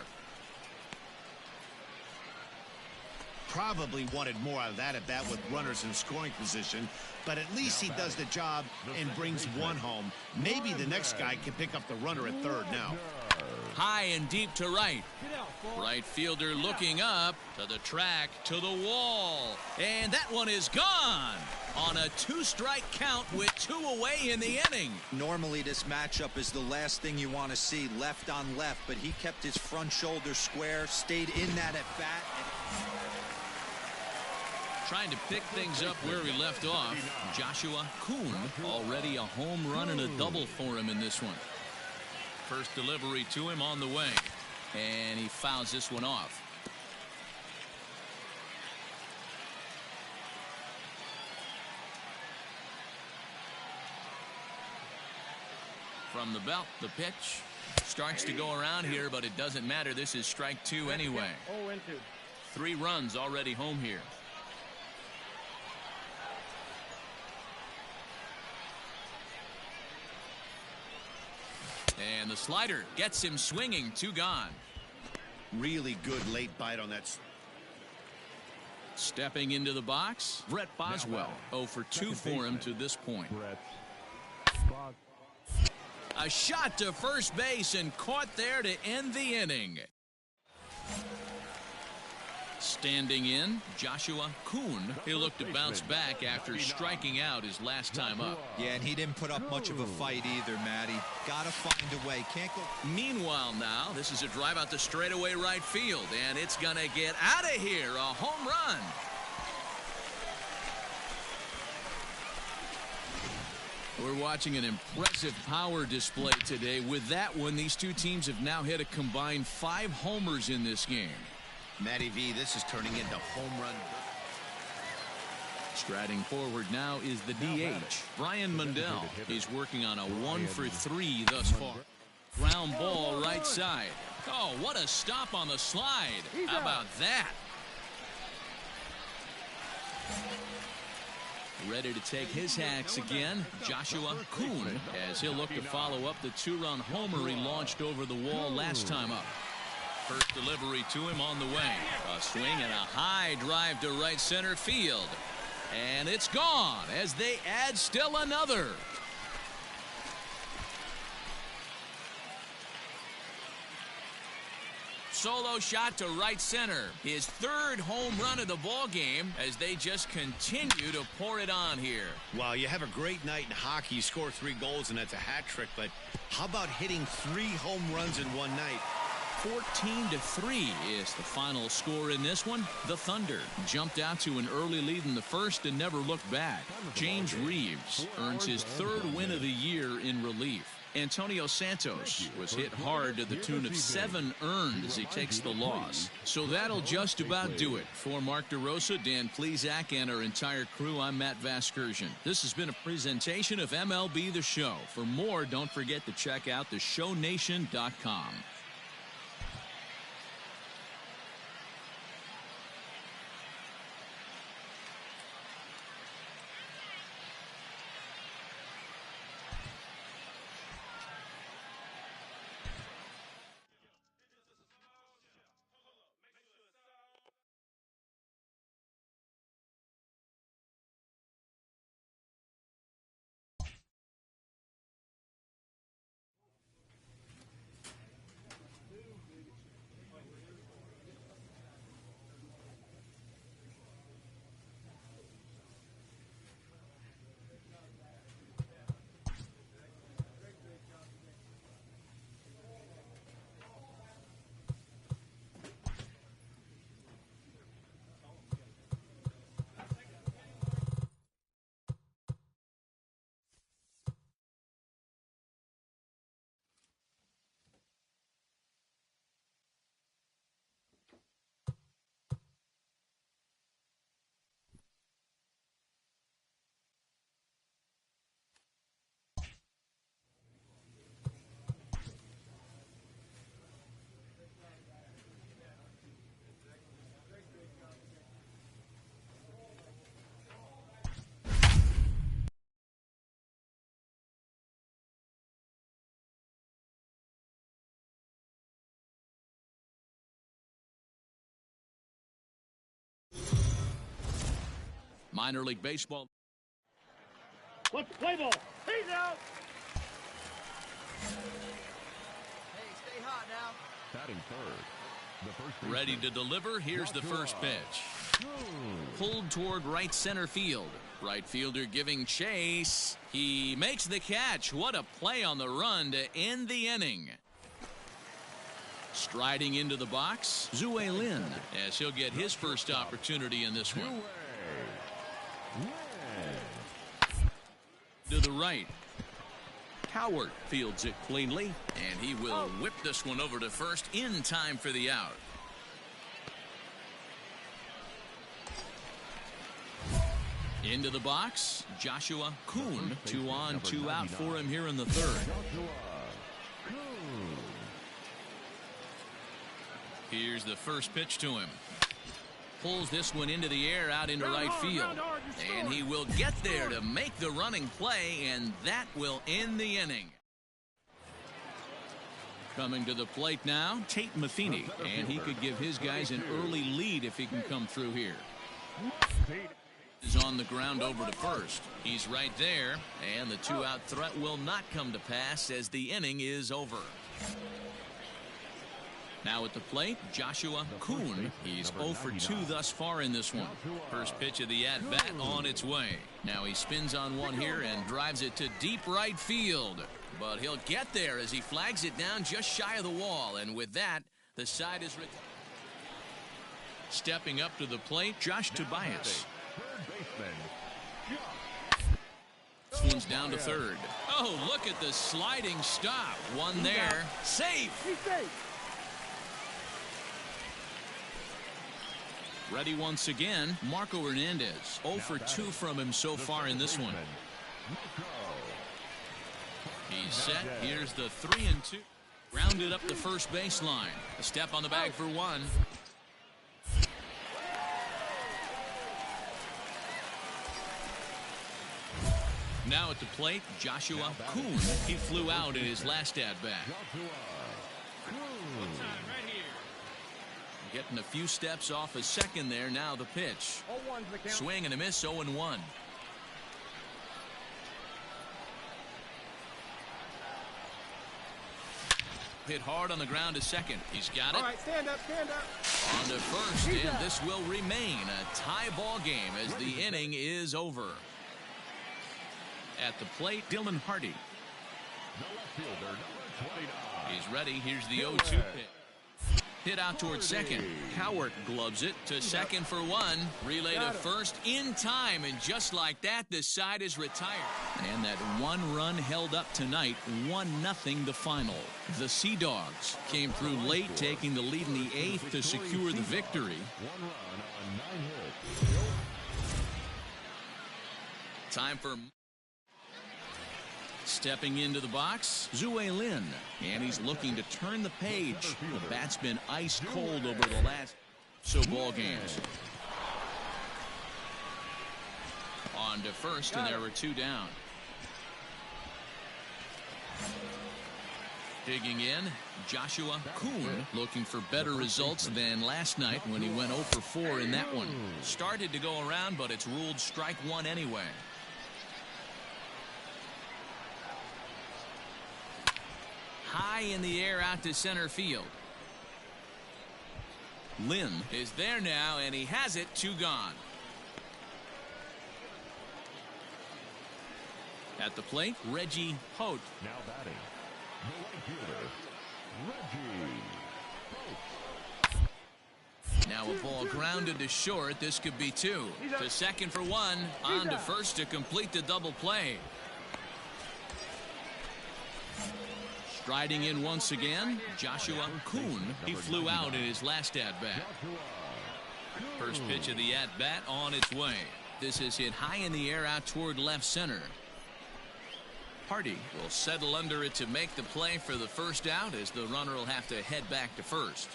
Probably wanted more out of that at bat with runners in scoring position, but at least he does the job and brings 1 home. Maybe the next guy can pick up the runner at third now. High and deep to right. Right fielder looking up to the track, to the wall, and that one is gone on a 2-strike count with 2 away in the inning. Normally this matchup is the last thing you want to see, left on left, but he kept his front shoulder square, stayed in that at bat. Trying to pick things up where he left off, Joshua Kuhn. Already a home run and a double for him in this one. First delivery to him on the way, and he fouls this one off. From the belt, the pitch starts to go around here, but it doesn't matter. This is strike 2 anyway. 3 runs already home here. And the slider gets him swinging, 2 gone. Really good late bite on that. Stepping into the box, Brett Boswell. 0 for 2 for him to this point. A shot to first base and caught there to end the inning. Standing in, Joshua Kuhn. He'll look to bounce back after striking out his last time up. Yeah, and he didn't put up much of a fight either, Matty. Gotta find a way. Can't go. Meanwhile now, this is a drive out the straightaway right field, and it's gonna get out of here. A home run. We're watching an impressive power display today. With that one, these 2 teams have now hit a combined 5 homers in this game. Matty V, this is turning into home run. Striding forward now is the DH, Brian Mundell. He's working on a 1-for-3 thus far. Ground ball right side. Oh, what a stop on the slide. How about that? Ready to take his hacks again, Joshua Kuhn, as he'll look to follow up the 2-run homer he launched over the wall last time up. First delivery to him on the way. A swing and a high drive to right center field. And it's gone as they add still another. Solo shot to right center. His third home run of the ball game as they just continue to pour it on here. Wow, you have a great night in hockey. You score 3 goals, and that's a hat trick. But how about hitting 3 home runs in one night? 14-3 is the final score in this one. The Thunder jumped out to an early lead in the first and never looked back. James Reeves earns his 3rd win of the year in relief. Antonio Santos was hit hard to the tune of 7 earned as he takes the loss. So that'll just about do it. For Mark DeRosa, Dan Plesac, and our entire crew, I'm Matt Vasgersian. This has been a presentation of MLB The Show. For more, don't forget to check out theshownation.com. Minor League Baseball. Let's play ball. He's out. Hey, stay hot now. Batting third. The first Ready to deliver. Here's the first pitch. Pulled toward right center field. Right fielder giving chase. He makes the catch. What a play on the run to end the inning. Striding into the box, Zue Lin, as he'll get his first opportunity in this one. To the right. Howard fields it cleanly, and he will whip this one over to first in time for the out. Into the box, Joshua Kuhn. 2 on, 2 out for him here in the third. Here's the first pitch to him. Pulls this one into the air out into right field. And he will get there to make the running play, and that will end the inning. Coming to the plate now, Tate Matheny. And he could give his guys an early lead if he can come through here. Is on the ground over to first. He's right there, and the 2-out threat will not come to pass as the inning is over. Now at the plate, Joshua Kuhn. He's 0 for 2 thus far in this one. First pitch of the at-bat on its way. Now he spins on one here and drives it to deep right field. But he'll get there as he flags it down just shy of the wall. And with that, the side is retired. Stepping up to the plate, Josh Tobias. This one's down to third. Oh, look at the sliding stop. One there. Safe. Ready once again, Marco Hernandez. 0 for 2 from him so far in this one. He's set. Here's the 3-2. Rounded up the first baseline. A step on the bag for one. Now at the plate, Joshua Kuhn. He flew out in his last at-bat. Getting a few steps off a second there. Now the pitch. Swing and a miss, 0-1. Hit hard on the ground to second. He's got it. All right, stand up, stand up. On to first, and this will remain a tie ball game as the inning is over. At the plate, Dylan Hardy. He's ready. Here's the 0-2 pitch. Hit out towards second. Cowart gloves it to second for one. Relay to first in time, and just like that, the side is retired. And that one run held up tonight, 1-0 the final. The Sea Dogs came through late, taking the lead in the 8th to secure the victory. Time for stepping into the box, Zue Lin, and he's looking to turn the page. The bat's been ice cold over the last ball games. On to first, and there were 2 down. Digging in, Joshua Kuhn, looking for better results than last night when he went 0 for 4 in that one. Started to go around, but it's ruled strike one anyway. High in the air out to center field. Lin is there now, and he has it. 2 gone. At the plate, Reggie Holt. Now batting, the right fielder, Reggie Holt. Now a ball grounded to short. This could be 2. To second for 1. On to first to complete the double play. Striding in once again, Joshua Kuhn. He flew out in his last at-bat. First pitch of the at-bat on its way. This is hit high in the air out toward left center. Hardy will settle under it to make the play for the first out, as the runner will have to head back to first.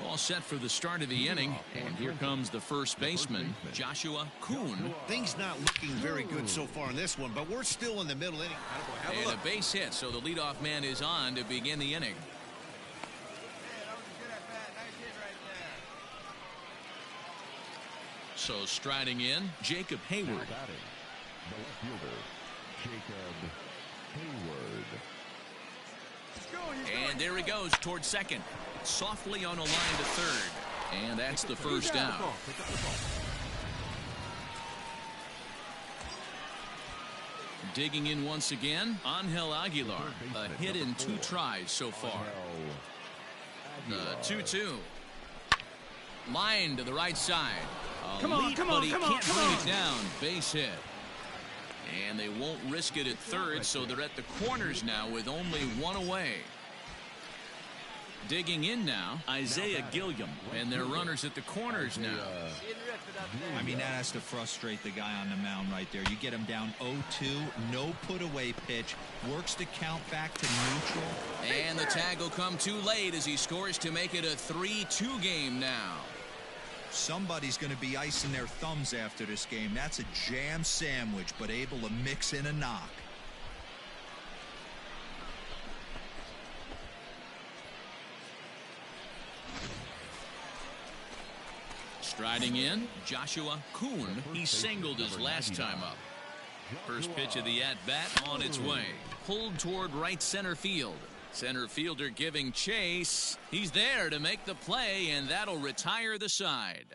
All set for the start of the inning, and here comes the first baseman, Joshua Kuhn. Things not looking very good so far in this one, but we're still in the middle inning. And a base hit, so the leadoff man is on to begin the inning. So striding in, Jacob Hayward. The left fielder, Jacob Hayward. And there he goes towards second. Softly on a line to third. And that's the first out. Digging in once again, Angel Aguilar. A hit in 2 tries so far. The 2-2. Line to the right side. But he can't bring it down. Base hit. And they won't risk it at third, so they're at the corners now with only 1 away. Digging in now, Isaiah Gilliam, and their runners at the corners now. I mean, that has to frustrate the guy on the mound right there. You get him down 0-2, no put-away pitch, works the count back to neutral. And the tag will come too late as he scores to make it a 3-2 game now. Somebody's going to be icing their thumbs after this game. That's a jam sandwich, but able to mix in a knock. Striding in, Joshua Kuhn. He singled his last time up. First pitch of the at-bat on its way. Pulled toward right center field. Center fielder giving chase. He's there to make the play, and that'll retire the side.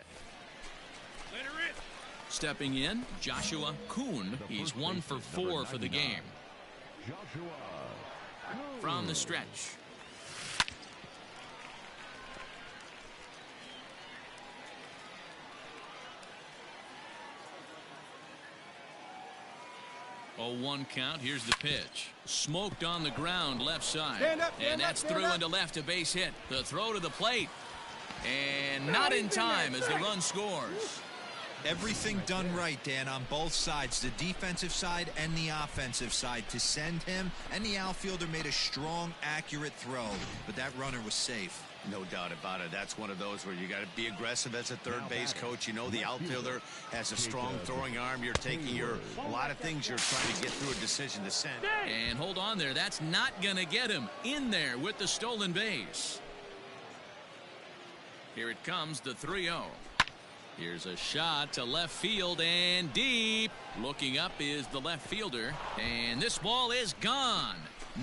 Stepping in, Joshua Kuhn. He's 1 for 4 for the game. From the stretch. Oh, 1 count. Here's the pitch. Smoked on the ground left side. Stand up, and that's through into left, a base hit. The throw to the plate. And not in time as the run scores. Everything done right, Dan, on both sides, the defensive side and the offensive side, to send him, and the outfielder made a strong, accurate throw, but that runner was safe. No doubt about it. That's one of those where you got to be aggressive as a third base coach. You know the outfielder has a strong throwing arm. You're taking a lot of things you're trying to get through a decision to send. And hold on there. That's not going to get him in there with the stolen base. Here it comes, the 3-0. Here's a shot to left field and deep. Looking up is the left fielder. And this ball is gone.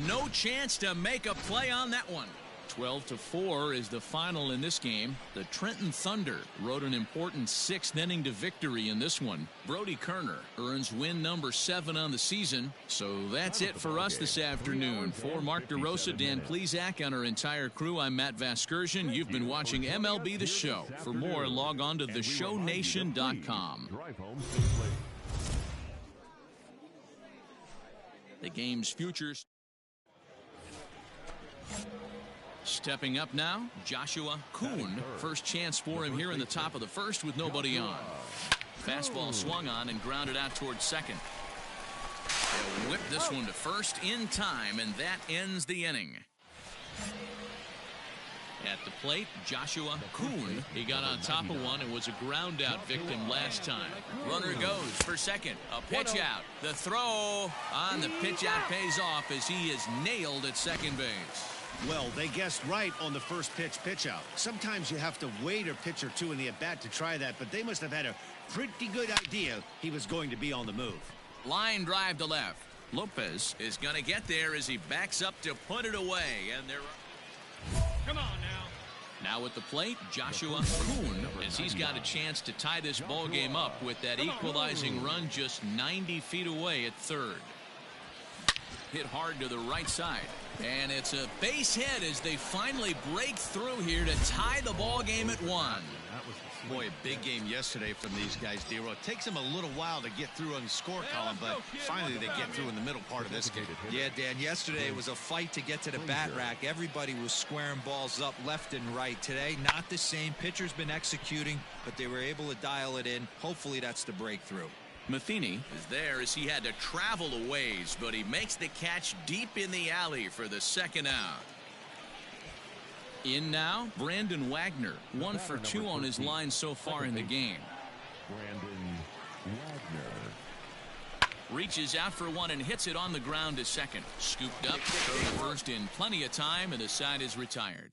No chance to make a play on that one. 12-4 is the final in this game. The Trenton Thunder rode an important 6th inning to victory in this one. Brody Kerner earns win number 7 on the season. So that's it for us this afternoon. For Mark DeRosa, Dan Plesac, and our entire crew, I'm Matt Vasgersian. You've been watching MLB The Show. For more, log on to theshownation.com. The game's futures. Stepping up now, Joshua Kuhn. First chance for him here in the top of the first with nobody on. Fastball swung on and grounded out towards second. They'll whip this one to first in time, and that ends the inning. At the plate, Joshua Kuhn. He got on top of one and was a ground out victim last time. Runner goes for second. A pitch out. The throw on the pitch out pays off as he is nailed at second base. Well, they guessed right on the first pitch out. Sometimes you have to wait a pitch or two in the at-bat to try that, but they must have had a pretty good idea he was going to be on the move. Line drive to left. Lopez is going to get there as he backs up to put it away, and they're... Come on now. Now at the plate, Joshua Kuhn, as he's got a chance to tie this ball game up with that equalizing run just 90 feet away at third. Hit hard to the right side, and it's a base hit as they finally break through here to tie the ball game at 1. Boy, a big game yesterday from these guys, Dero. It takes them a little while to get through on the score column, but finally they get through in the middle part of this game. Yeah, Dan, yesterday it was a fight to get to the bat rack. Everybody was squaring balls up left and right. Today, not the same. Pitcher's been executing, but they were able to dial it in. Hopefully that's the breakthrough. Matheny is there as he had to travel a ways, but he makes the catch deep in the alley for the second out. In now, Brandon Wagner, 1 for 2 on his line so far in the game. Brandon Wagner. Reaches out for one and hits it on the ground to second. Scooped up, throw to first in plenty of time, and the side is retired.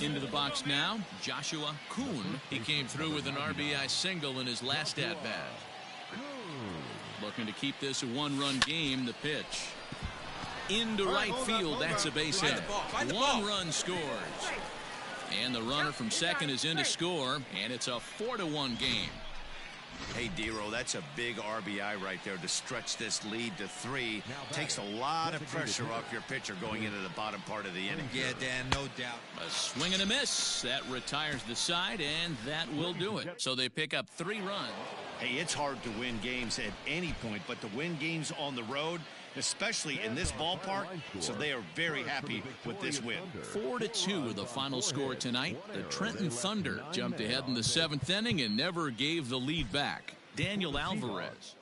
Into the box now, Joshua Kuhn. He came through with an RBI single in his last at-bat. Looking to keep this a one-run game. The pitch. Into right field. That's a base hit. 1 run scores. And the runner from second is in to score, and it's a 4-1 game. Hey, Dero, that's a big RBI right there to stretch this lead to 3. Takes a lot of pressure off your pitcher going into the bottom part of the inning. Yeah, Dan, no doubt. A swing and a miss. That retires the side, and that will do it. So they pick up 3 runs. Hey, it's hard to win games at any point, but to win games on the road, especially in this ballpark, so they are very happy with this win. 4-2 the final score tonight. The Trenton Thunder jumped ahead in the 7th inning and never gave the lead back. Daniel Alvarez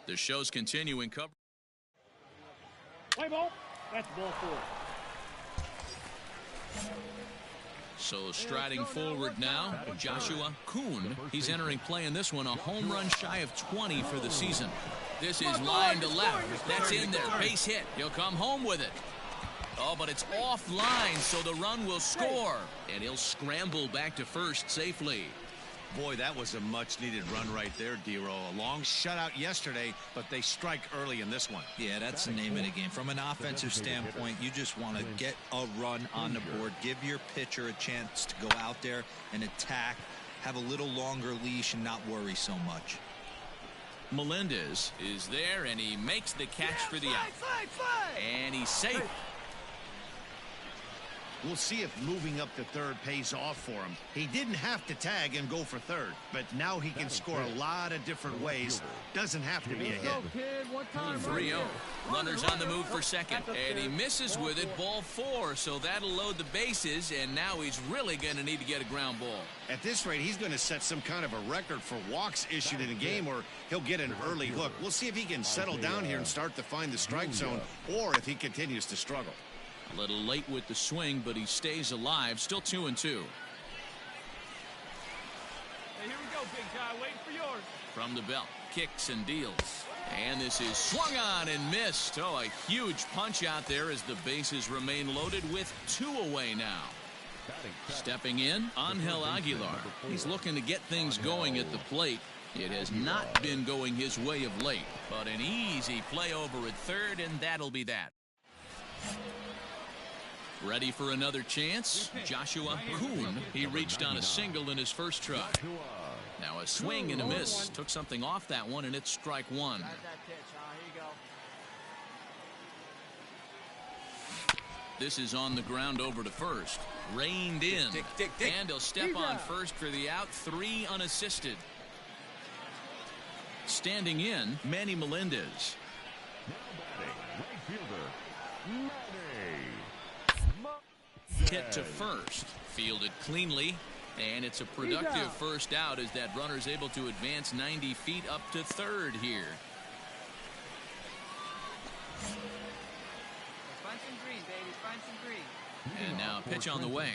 The show's continuing coverage. Play ball. That's ball 4. So striding forward now, Joshua Kuhn. He's entering play in this one, a home run shy of 20 for the season. This is line to left. That's in there. Base hit. He'll come home with it. Oh, but it's offline, so the run will score. And he'll scramble back to first safely. Boy, that was a much-needed run right there, Dero. A long shutout yesterday, but they strike early in this one. Yeah, that's the name of the game. From an offensive standpoint, you just want to get a run on the board, give your pitcher a chance to go out there and attack, have a little longer leash, and not worry so much. Melendez is there, and he makes the catch for the out. And he's safe. We'll see if moving up to third pays off for him. He didn't have to tag and go for third, but now he can score a lot of different ways. Doesn't have to be a hit. 3-0. Runners on the move for second, and he misses with it, ball 4, so that'll load the bases, and now he's really going to need to get a ground ball. At this rate, he's going to set some kind of a record for walks issued in a game, or he'll get an early hook. We'll see if he can settle down here and start to find the strike zone, or if he continues to struggle. A little late with the swing, but he stays alive. Still 2-2. Hey, here we go, big guy. Waiting for yours. From the belt, kicks and deals. And this is swung on and missed. Oh, a huge punch out there as the bases remain loaded with 2 away now. Stepping in, Angel Aguilar. He's looking to get things going at the plate. It has not been going his way of late, but an easy play over at third, and that'll be that. Ready for another chance? Joshua Kuhn. He reached on a single in his first try. Now a swing and a miss. Took something off that one, and it's strike 1. This is on the ground over to first. Reined in. And he'll step on first for the out. 3 unassisted. Standing in, Manny Melendez. Hit to first, fielded cleanly, and it's a productive first out as that runner's able to advance 90 feet up to third here. Find some green, baby. Find some green. And now pitch on the way.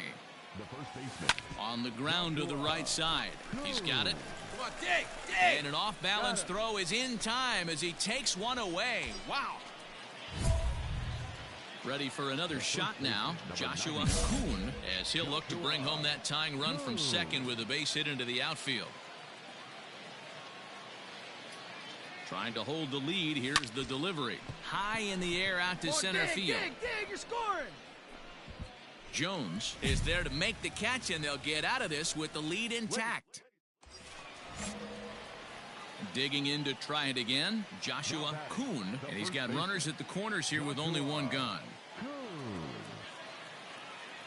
On the ground to the right side. He's got it. Come on, dig. And an off-balance throw is in time as he takes one away. Wow. Ready for another shot now, Joshua Kuhn, as he'll look to bring home that tying run from second with a base hit into the outfield. Trying to hold the lead. Here's the delivery. High in the air out to center field. Dig, you're scoring. Jones is there to make the catch, and they'll get out of this with the lead intact. Digging in to try it again, Joshua Kuhn, and he's got runners at the corners here with only 1 gone.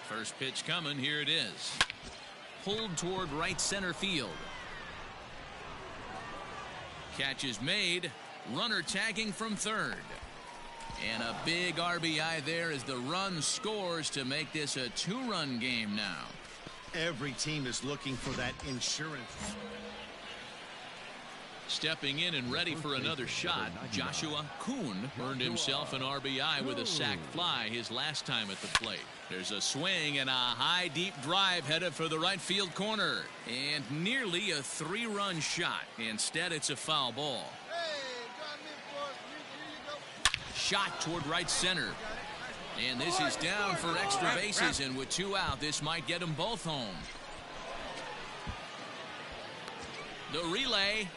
First pitch coming, here it is. Pulled toward right center field. Catch is made, runner tagging from third. And a big RBI there as the run scores to make this a 2-run game now. Every team is looking for that insurance. Stepping in and ready for another shot, Joshua Kuhn earned himself an RBI with a sac fly his last time at the plate. There's a swing and a high deep drive headed for the right field corner, and nearly a 3-run shot. Instead, it's a foul ball. Shot toward right center, and this is down for extra bases, and with 2 out, this might get them both home. The relay.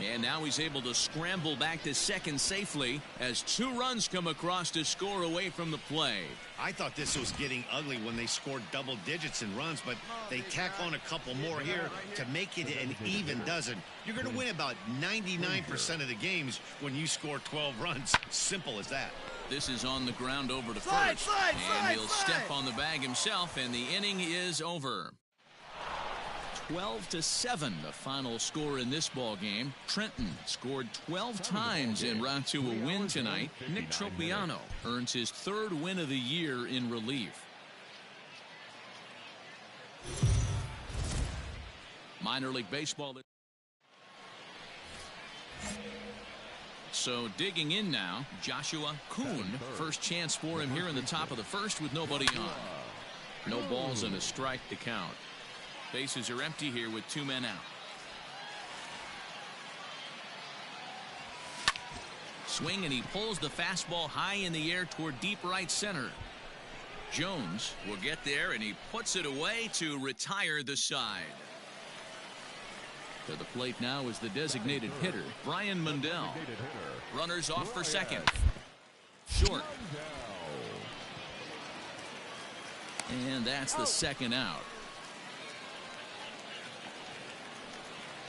And now he's able to scramble back to second safely as 2 runs come across to score away from the play. I thought this was getting ugly when they scored double digits in runs, but they tack on a couple more here to make it an even dozen. You're going to win about 99% of the games when you score 12 runs. Simple as that. This is on the ground over to first. And he'll step on the bag himself, and the inning is over. 12-7, the final score in this ball game. Trenton scored 12 times en route to a win tonight. Nick Tropiano earns his 3rd win of the year in relief. Minor League Baseball. So digging in now, Joshua Kuhn. First chance for him here in the top of the first with nobody on. No balls and a strike to count. Bases are empty here with 2 men out. Swing, and he pulls the fastball high in the air toward deep right center. Jones will get there, and he puts it away to retire the side. To the plate now is the designated hitter, Brian Mundell. Runners off for second. Short. And that's the second out.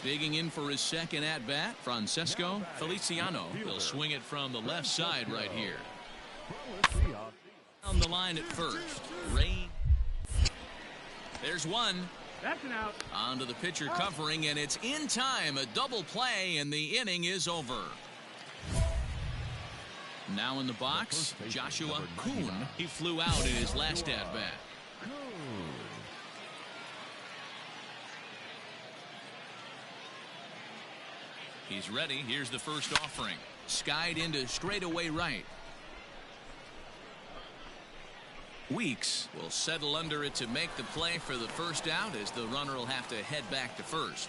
Digging in for his second at-bat, Francesco Feliciano. He'll swing it from the left side right here. On the line at first. Rain. There's one. That's an out. Onto the pitcher covering, and it's in time. A double play, and the inning is over. Now in the box, Joshua Kuhn. He flew out in his last at-bat. He's ready. Here's the first offering. Skied into straightaway right. Weeks will settle under it to make the play for the first out, as the runner will have to head back to first.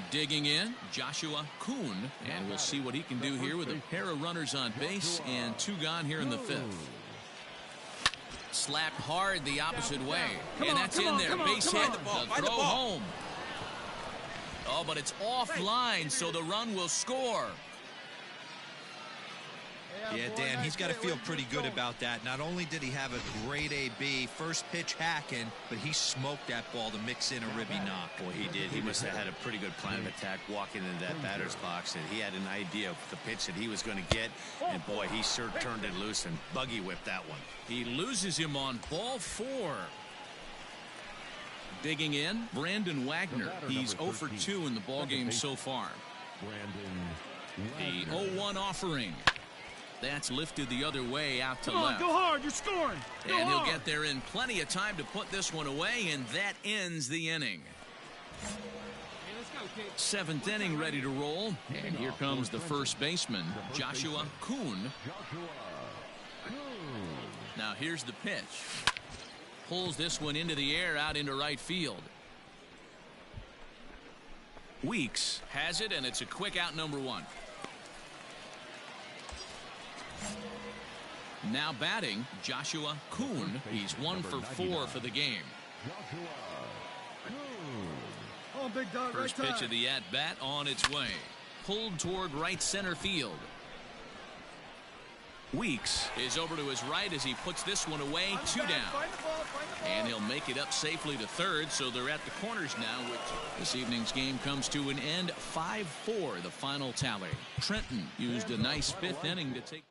Digging in, Joshua Kuhn, and we'll see what he can do here with a pair of runners on base and 2 gone here in the 5th. Slapped hard the opposite way, and that's in there. Base hit. The throw home. Oh, but it's offline, so the run will score. Yeah, Dan, he's got to feel pretty good about that. Not only did he have a great AB, first pitch hacking, but he smoked that ball to mix in a ribby knock. Boy, he did. He must have had a pretty good plan of attack walking into that batter's box, and he had an idea of the pitch that he was going to get, and boy, he sure turned it loose and buggy whipped that one. He loses him on ball 4. Digging in, Brandon Wagner. He's 0 for 2 in the ballgame so far. The 0-1 offering. That's lifted the other way out to left. Go hard, you're scoring. And he'll get there in plenty of time to put this one away, and that ends the inning. Hey, let's go, kid. 7th inning ready to roll, and here comes the first baseman, Joshua Kuhn. Now here's the pitch. Pulls this one into the air out into right field. Weeks has it, and it's a quick out, number 1. Now batting, Joshua Kuhn. He's 1 for 4 for the game. Oh, big dog, First right pitch time. of the at-bat on its way. Pulled toward right center field. Weeks is over to his right as he puts this one away. 2 down. Find the ball, find the ball. And he'll make it up safely to third, so they're at the corners now. Which this evening's game comes to an end. 5-4, the final tally. Trenton used a nice 5th inning to take.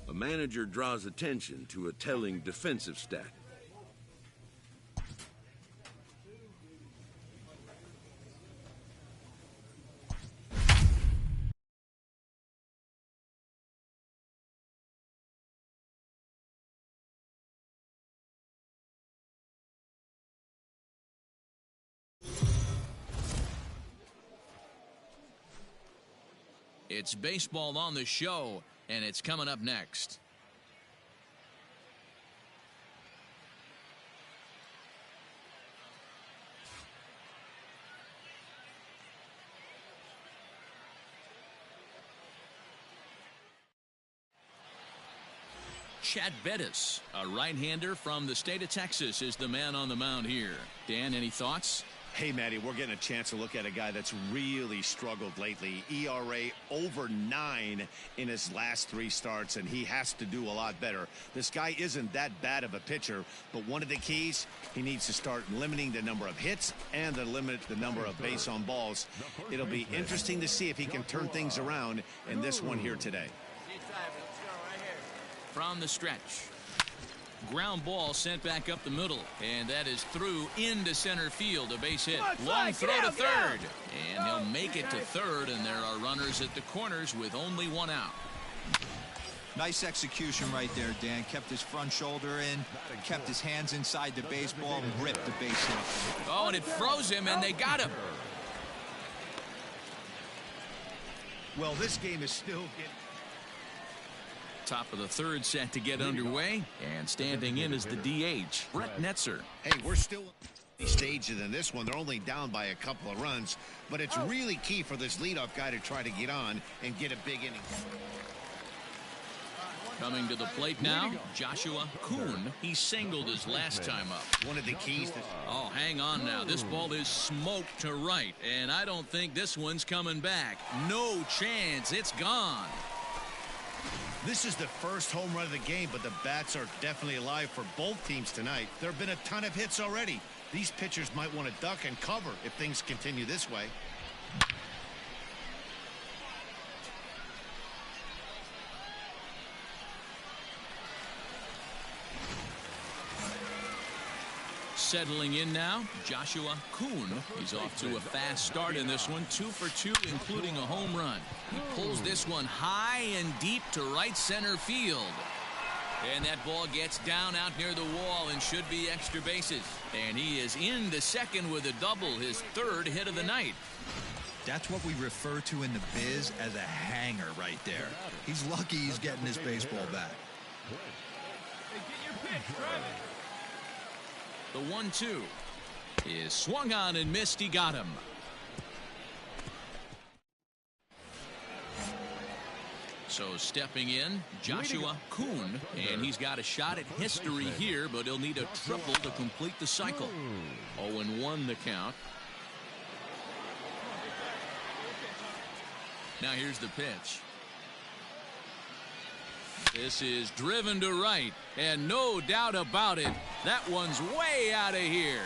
A manager draws attention to a telling defensive stat. It's baseball on the show, and it's coming up next. Chad Bettis, a right-hander from the state of Texas, is the man on the mound here. Dan, any thoughts? Hey, Matty, we're getting a chance to look at a guy that's really struggled lately. ERA over 9 in his last 3 starts, and he has to do a lot better. This guy isn't that bad of a pitcher, but one of the keys, he needs to start limiting the number of hits and to limit the number of base on balls. It'll be interesting to see if he can turn things around in this one here today. From the stretch. Ground ball sent back up the middle, and that is through into center field, a base hit. Long throw to third, and he'll make it to third, and there are runners at the corners with only 1 out. Nice execution right there, Dan. Kept his front shoulder in, kept his hands inside the baseball, and ripped the base hit. Oh, and it froze him, and they got him. Well, this game is still getting... Top of the third set to get underway, and standing in is the DH, Brett Netzer. Hey, we're still stages in this one. They're only down by a couple of runs, but it's really key for this leadoff guy to try to get on and get a big inning. Coming to the plate now, Joshua Kuhn. He singled his last time up. One of the keys to... Oh, hang on now. This ball is smoked to right, and I don't think this one's coming back. No chance. It's gone. This is the first home run of the game, but the bats are definitely alive for both teams tonight. There have been a ton of hits already. These pitchers might want to duck and cover if things continue this way. Settling in now, Joshua Kuhn. He's off to a fast start in this one, 2 for 2, including a home run. He pulls this one high and deep to right center field. And that ball gets down out near the wall and should be extra bases. And he is in the second with a double, his 3rd hit of the night. That's what we refer to in the biz as a hanger right there. He's lucky he's getting his baseball back. Hey, get your pitch, drive it. The 1-2 is swung on and missed. He got him. So stepping in, Joshua Kuhn, and he's got a shot at history here, but he'll need a triple to complete the cycle. 0-1 the count. Now here's the pitch. This is driven to right, and no doubt about it, that one's way out of here.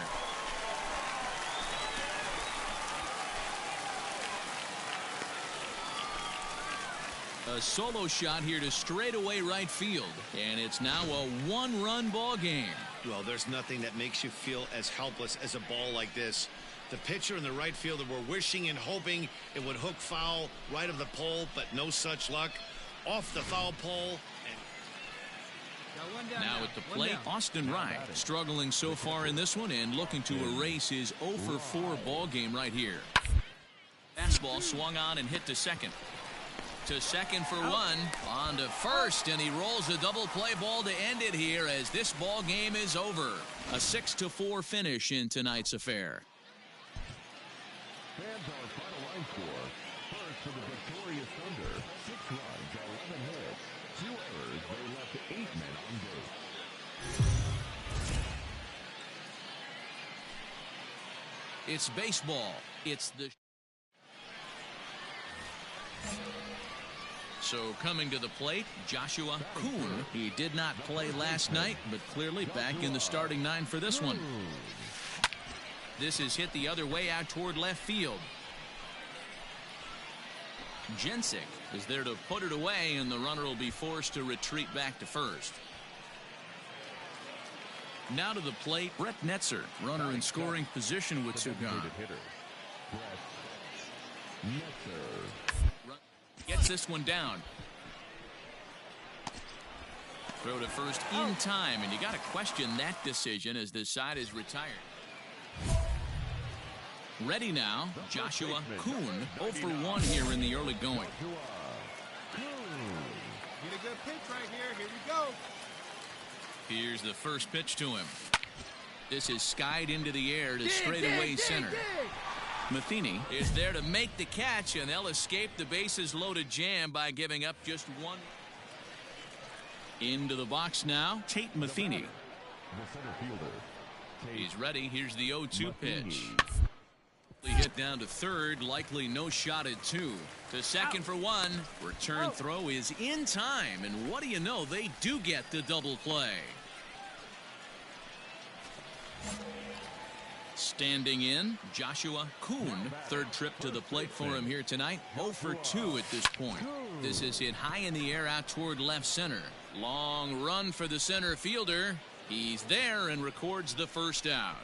A solo shot here to straightaway right field, and it's now a 1-run ball game. Well, there's nothing that makes you feel as helpless as a ball like this. The pitcher and the right fielder were wishing and hoping it would hook foul right of the pole, but no such luck. Off the foul pole. Now at the plate, Austin Wright struggling so far in this one and looking to erase his 0 for 4 ball game right here. Fastball swung on and hit to second. To second for 1, on to first, and he rolls a double play ball to end it here as this ball game is over. A 6-4 finish in tonight's affair. Fans our final line score. First for the victorious Thunder, 6 runs, 11 hits, 2 errors. They left 8 men on base. It's baseball. It's the... So coming to the plate, Joshua Kuhn. He did not play last night, but clearly back in the starting 9 for this one. This is hit the other way out toward left field. Jensick is there to put it away, and the runner will be forced to retreat back to first. Now to the plate, Brett Netzer, runner in scoring position with two gone. Gets this one down. Throw to first in time, and you got to question that decision as this side is retired. Ready now, Joshua Kuhn, 0 for 1 here in the early going. a good pitch right here. Here we go. Here's the first pitch to him. This is skied into the air to straightaway center. Matheny is there to make the catch, and they'll escape the bases-loaded jam by giving up just one. Into the box now, Tate Matheny. The center fielder. He's ready. Here's the 0-2 pitch. Hit down to third, likely no shot at two. To second for one. Return throw is in time, and what do you know? They do get the double play. Standing in, Joshua Kuhn. Third trip to the plate for him here tonight. 0 for 2 at this point. This is hit high in the air out toward left center. Long run for the center fielder. He's there and records the first out.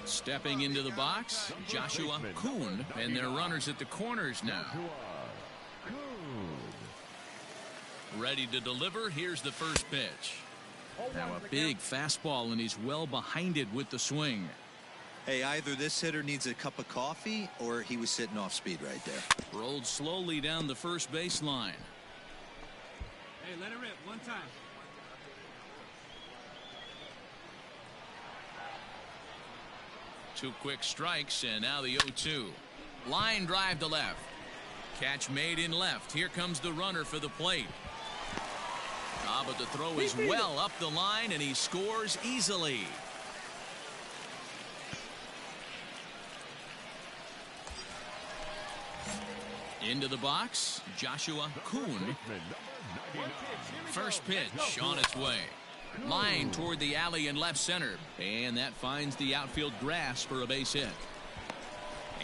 Stepping into the box, Joshua Kuhn, and their runners at the corners now. Ready to deliver. Here's the first pitch. Now a big fastball, and he's well behind it with the swing. Hey, either this hitter needs a cup of coffee or he was sitting off speed right there. Rolled slowly down the first baseline. Hey, let it rip one time. Two quick strikes, and now the 0-2. Line drive to left. Catch made in left. Here comes the runner for the plate. But the throw is well up the line, and he scores easily. Into the box, Joshua Kuhn. First pitch on its way. Line toward the alley in left center, and that finds the outfield grass for a base hit.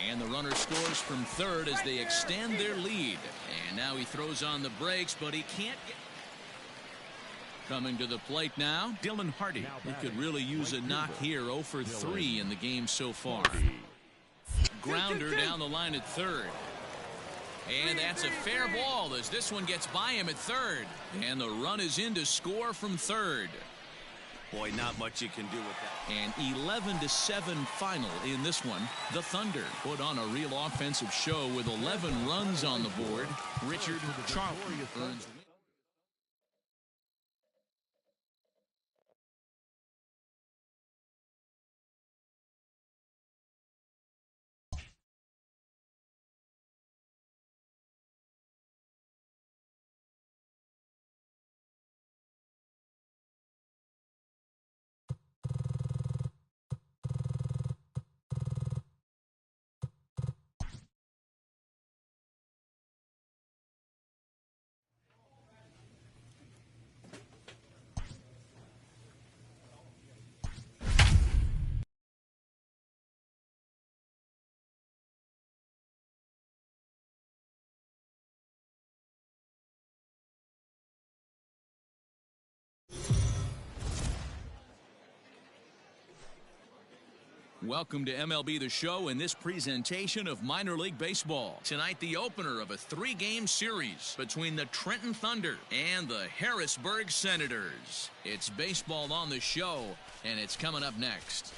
And the runner scores from third as they extend their lead. And now he throws on the brakes, but he can't get. Coming to the plate now, Dylan Hardy. He could really use a knock here. 0 for 3 in the game so far. Grounder down the line at third. And that's a fair ball as this one gets by him at third. And the run is in to score from third. Boy, not much you can do with that. An 11-7 final in this one. The Thunder put on a real offensive show with 11 runs on the board. Richard Charlton earns. Welcome to MLB The Show in this presentation of minor league baseball. Tonight, the opener of a 3-game series between the Trenton Thunder and the Harrisburg Senators. It's baseball on the show, and it's coming up next.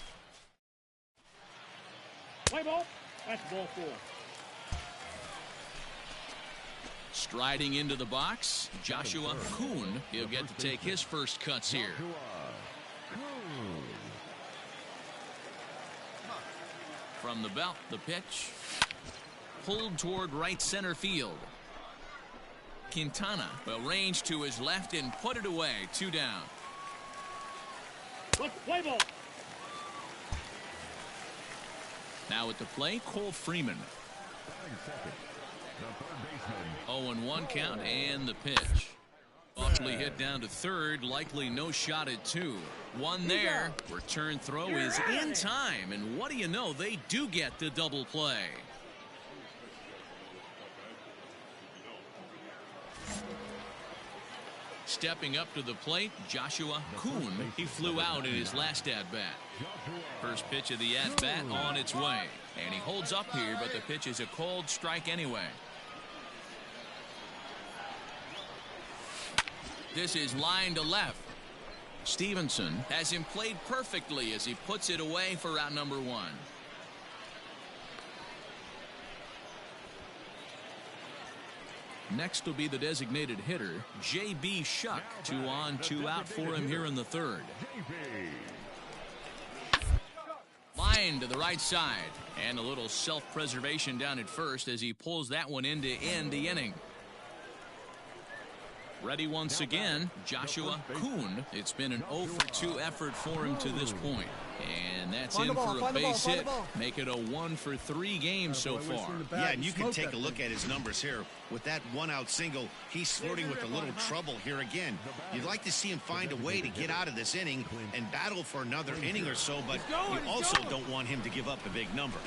Play ball. That's ball 4. Striding into the box, Joshua Kuhn. He'll get to take his first cuts here. From the belt, the pitch. Pulled toward right center field. Quintana will range to his left and put it away. 2 down. Play ball. Now at the plate, Cole Freeman. 0-1 count and the pitch. Awfully hit down to third, likely no shot at 2. One there. Return throw is in time, and what do you know? They do get the double play. Stepping up to the plate, Joshua Kuhn. He flew out in his last at-bat. First pitch of the at-bat on its way. And he holds up here, but the pitch is a cold strike anyway. This is line to left. Stevenson has him played perfectly as he puts it away for out number 1. Next will be the designated hitter, J.B. Shuck. 2 on, 2 out for him here in the third. Line to the right side. And a little self-preservation down at first as he pulls that one in to end the inning. Ready once again, Joshua Kuhn. It's been an 0 for 2 effort for him to this point. And that's in for a base hit. Make it a 1 for 3 game so far. Yeah, and you can take a look at his numbers here. With that 1-out single, he's flirting with a little trouble here again. You'd like to see him find a way to get out of this inning and battle for another inning or so, but you also don't want him to give up a big number.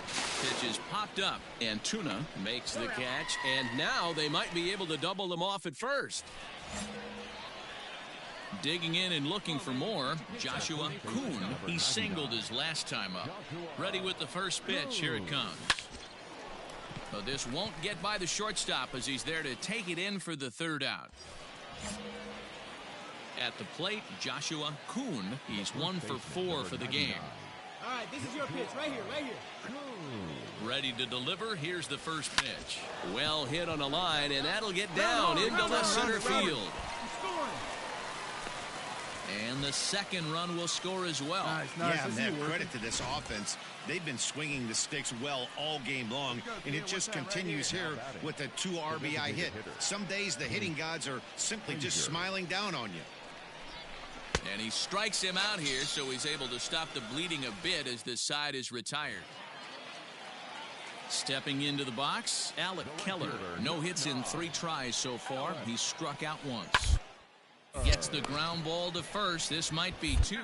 Pitch is popped up, and Tuna makes the catch, and now they might be able to double them off at first. Digging in and looking for more, Joshua Kuhn. He singled his last time up. Ready with the first pitch. Here it comes. But this won't get by the shortstop as he's there to take it in for the third out. At the plate, Joshua Kuhn. He's 1 for 4 for the game. All right, this is your pitch right here, right here. Ready to deliver. Here's the first pitch. Well hit on a line, and that'll get down into left center field. And the second run will score as well. Nice. Yeah, man, credit to this offense. They've been swinging the sticks well all game long, and it just continues here with a 2 RBI hit. Some days the hitting gods are simply just smiling down on you. And he strikes him out here, so he's able to stop the bleeding a bit as this side is retired. Stepping into the box, Alec Keller. No hits in 3 tries so far. He's struck out once. Gets the ground ball to first. This might be 2.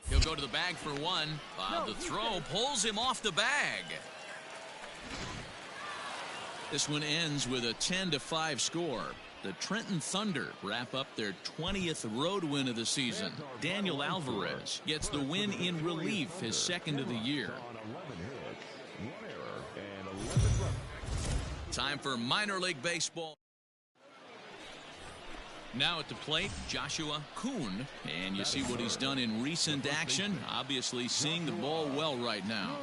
He'll go to the bag for 1. The throw pulls him off the bag. This one ends with a 10-5 score. The Trenton Thunder wrap up their 20th road win of the season. Daniel Alvarez gets the win in relief, his 2nd of the year. Time for minor league baseball. Now at the plate, Joshua Kuhn. And you see what he's done in recent action. Obviously seeing the ball well right now.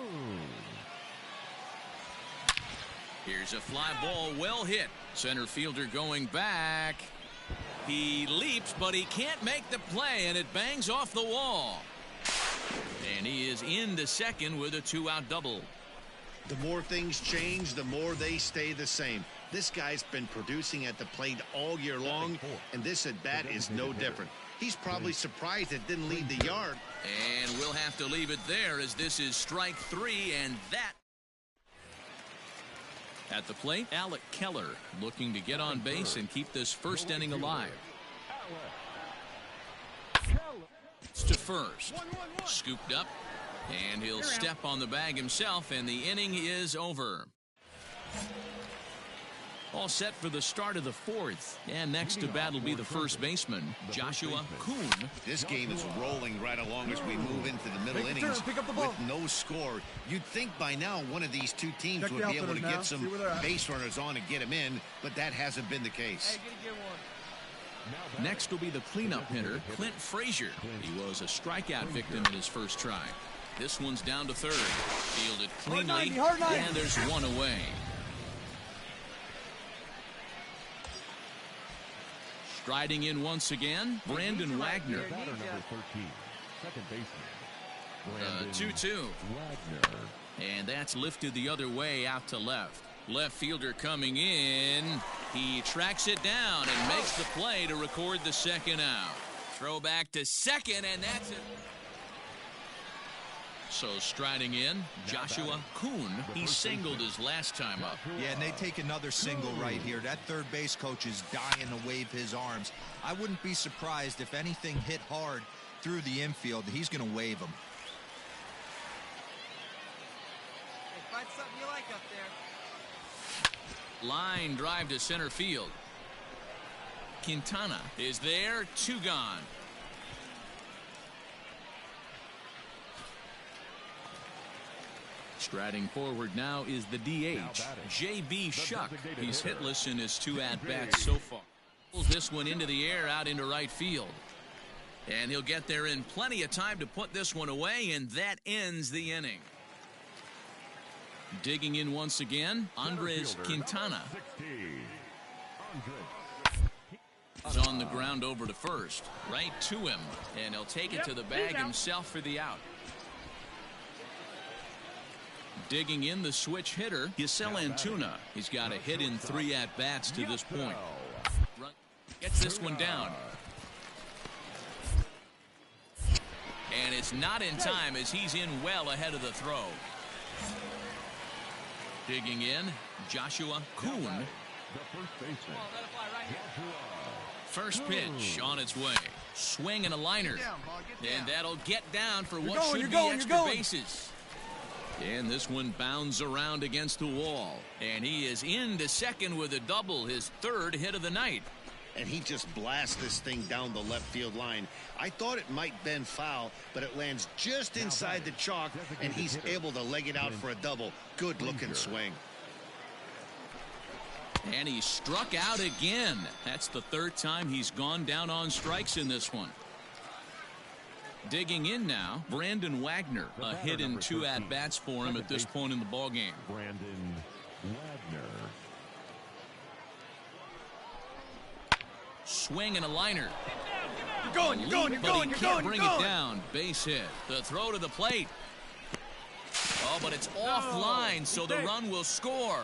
Here's a fly ball, well hit. Center fielder going back. He leaps, but he can't make the play, and it bangs off the wall. And he is into second with a 2-out double. The more things change, the more they stay the same. This guy's been producing at the plate all year long, and this at-bat is no different. He's probably surprised it didn't leave the yard. And we'll have to leave it there as this is strike 3, and that. At the plate, Alec Keller looking to get on base and keep this first inning alive. It's to first. Scooped up, and he'll step on the bag himself, and the inning is over. All set for the start of the 4th. And next to bat will be the first baseman, Joshua Kuhn. This game is rolling right along as we move into the middle innings with no score. You'd think by now one of these 2 teams would be able to get some base runners on and get them in, but that hasn't been the case. Next will be the cleanup hitter, Clint Frazier. He was a strikeout victim in his first try. This one's down to third. Fielded cleanly, and there's one away. Striding in once again, Brandon Wagner. 2-2. And that's lifted the other way out to left. Left fielder coming in. He tracks it down and makes the play to record the second out. Throw back to second, and that's it. So striding in, Joshua Kuhn. He singled his last time up. Yeah, and they take another single right here. That third base coach is dying to wave his arms. I wouldn't be surprised if anything hit hard through the infield. He's going to wave them. Hey, find something you like up there. Line drive to center field. Quintana is there, 2 gone. Striding forward now is the DH, J.B. Shuck. He's hitless in his 2 at-bats so far. Pulls this one into the air out into right field. And he'll get there in plenty of time to put this one away, and that ends the inning. Digging in once again, Andres Quintana. He's on the ground over to first. Right to him. And he'll take it to the bag himself for the out. Digging in the switch hitter, Giselle Antuna. He's got a hit in 3 at-bats to this point. Gets this one down. And it's not in time as he's in well ahead of the throw. Digging in, Joshua Kuhn. First pitch on its way. Swing and a liner. And that'll get down for what should be extra bases. And this one bounds around against the wall. And he is into second with a double, his 3rd hit of the night. And he just blasts this thing down the left field line. I thought it might bend foul, but it lands just inside the chalk, and he's able to leg it out for a double. Good looking swing. And he struck out again. That's the 3rd time he's gone down on strikes in this one. Digging in now, Brandon Wagner. A hit in 2 at-bats for him at this point in the ballgame. Brandon Wagner. Swing and a liner. You're going, you're going, you're going, But he you're can't going, bring you're it going. down. Base hit. The throw to the plate. Oh, but it's offline, so the run will score.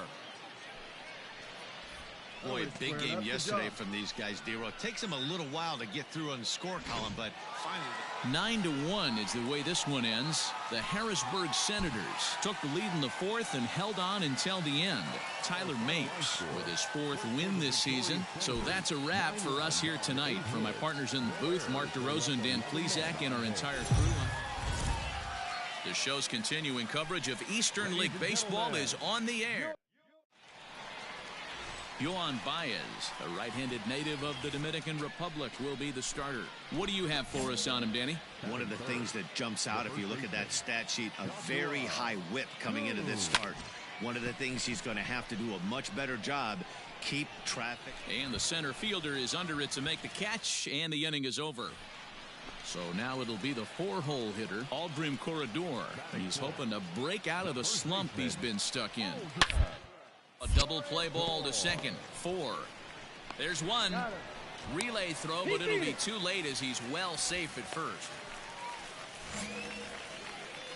Boy, a big game yesterday from these guys, D-Roy. It takes them a little while to get through on the score column, but finally. 9-1 is the way this one ends. The Harrisburg Senators took the lead in the 4th and held on until the end. Tyler Mapes with his 4th win this season. So that's a wrap for us here tonight. From my partners in the booth, Mark DeRosa and Dan Plesac, and our entire crew. The show's continuing coverage of Eastern League Baseball is on the air. Yohan Baez, a right-handed native of the Dominican Republic, will be the starter. What do you have for us on him, Danny? One of the things that jumps out if you look at that stat sheet, a very high whip coming into this start. One of the things he's going to have to do a much better job, keep traffic. And the center fielder is under it to make the catch, and the inning is over. So now it'll be the 4-hole hitter, Aldrim Corredor. He's hoping to break out of the slump he's been stuck in. A double play ball to second. 4. There's one. Relay throw, but it'll be too late as he's well safe at first.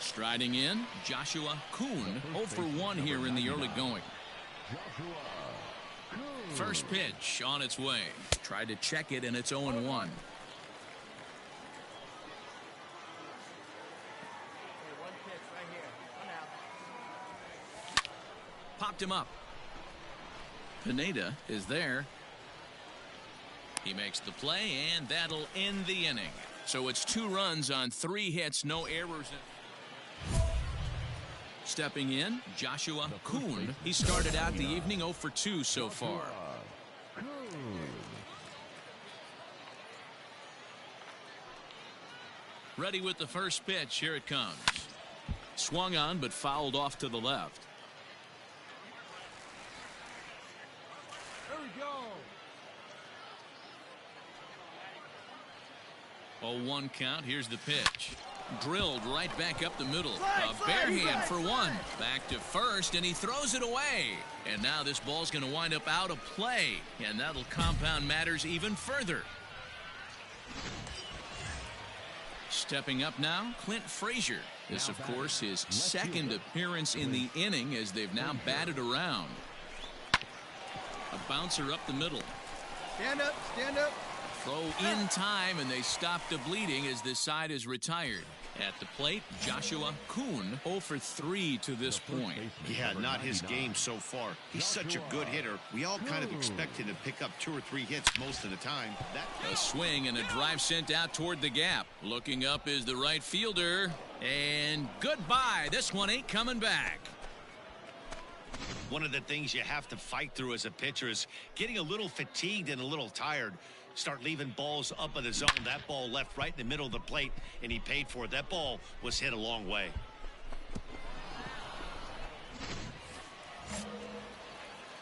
Striding in, Joshua Kuhn, 0 for 1 here in the early going. First pitch on its way. Tried to check it, and it's 0-1. Hey, 1 pitch right here. 1 out. Popped him up. Pineda is there. He makes the play, and that'll end the inning. So it's 2 runs on 3 hits, no errors. Stepping in, Joshua Kuhn. He started out the evening 0 for 2 so far. Ready with the first pitch. Here it comes. Swung on, but fouled off to the left. There we go. A 1 count. Here's the pitch. Drilled right back up the middle. A bare hand for 1. Back to first, and he throws it away. And now this ball's going to wind up out of play, and that'll compound matters even further. Stepping up now, Clint Frazier. This, of course, his 2nd appearance in the inning as they've now batted around. A bouncer up the middle. Stand up, stand up. Throw in time, and they stop the bleeding as this side is retired. At the plate, Joshua Kuhn, 0 for 3 to this point. Yeah, not his game so far. He's such a good hitter. We all kind of expect him to pick up 2 or 3 hits most of the time. A swing and a drive sent out toward the gap. Looking up is the right fielder. And goodbye. This one ain't coming back. One of the things you have to fight through as a pitcher is getting a little fatigued and a little tired. Start leaving balls up in the zone. That ball left right in the middle of the plate, and he paid for it. That ball was hit a long way.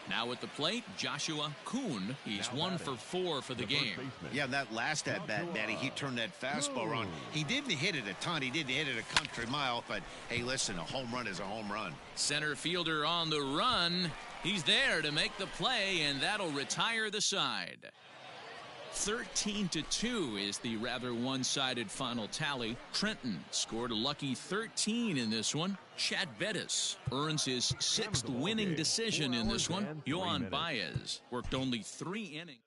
Now at the plate, Joshua Kuhn. He's 1 for 4 for the game. Yeah, that last at-bat, Matty, he turned that fastball around. He didn't hit it a ton. He didn't hit it a country mile. But, hey, listen, a home run is a home run. Center fielder on the run. He's there to make the play, and that'll retire the side. 13-2 is the rather one-sided final tally. Trenton scored a lucky 13 in this one. Chad Bettis earns his 6th winning decision in this one. Yohan Baez worked only 3 innings.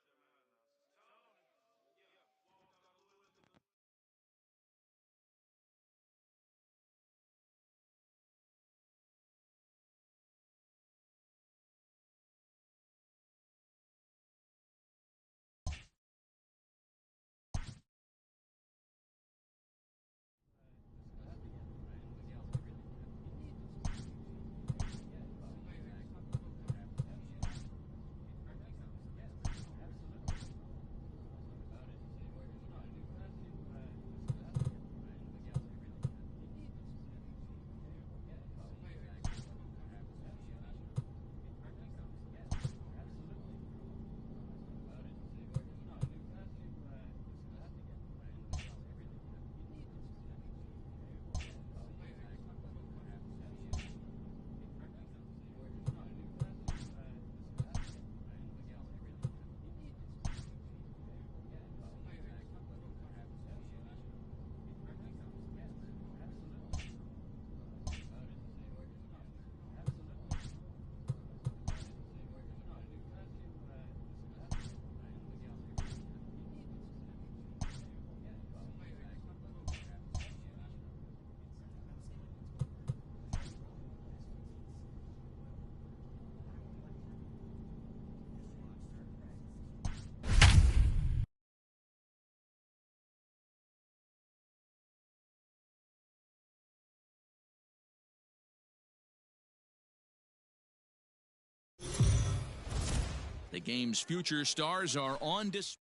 The game's future stars are on display.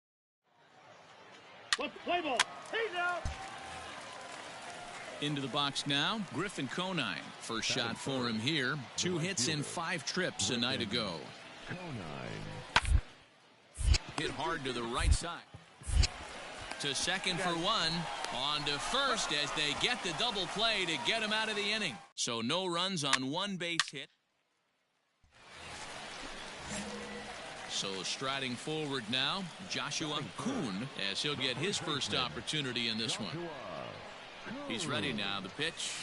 Let's play ball. He's out. Into the box now, Griffin Conine. First shot for him here. 2 hits in 5 trips a night ago. Hit hard to the right side. To second for 1. On to first as they get the double play to get him out of the inning. So no runs on 1 base hit. So striding forward now, Joshua Kuhn, as he'll get his first opportunity in this one. He's ready now, the pitch.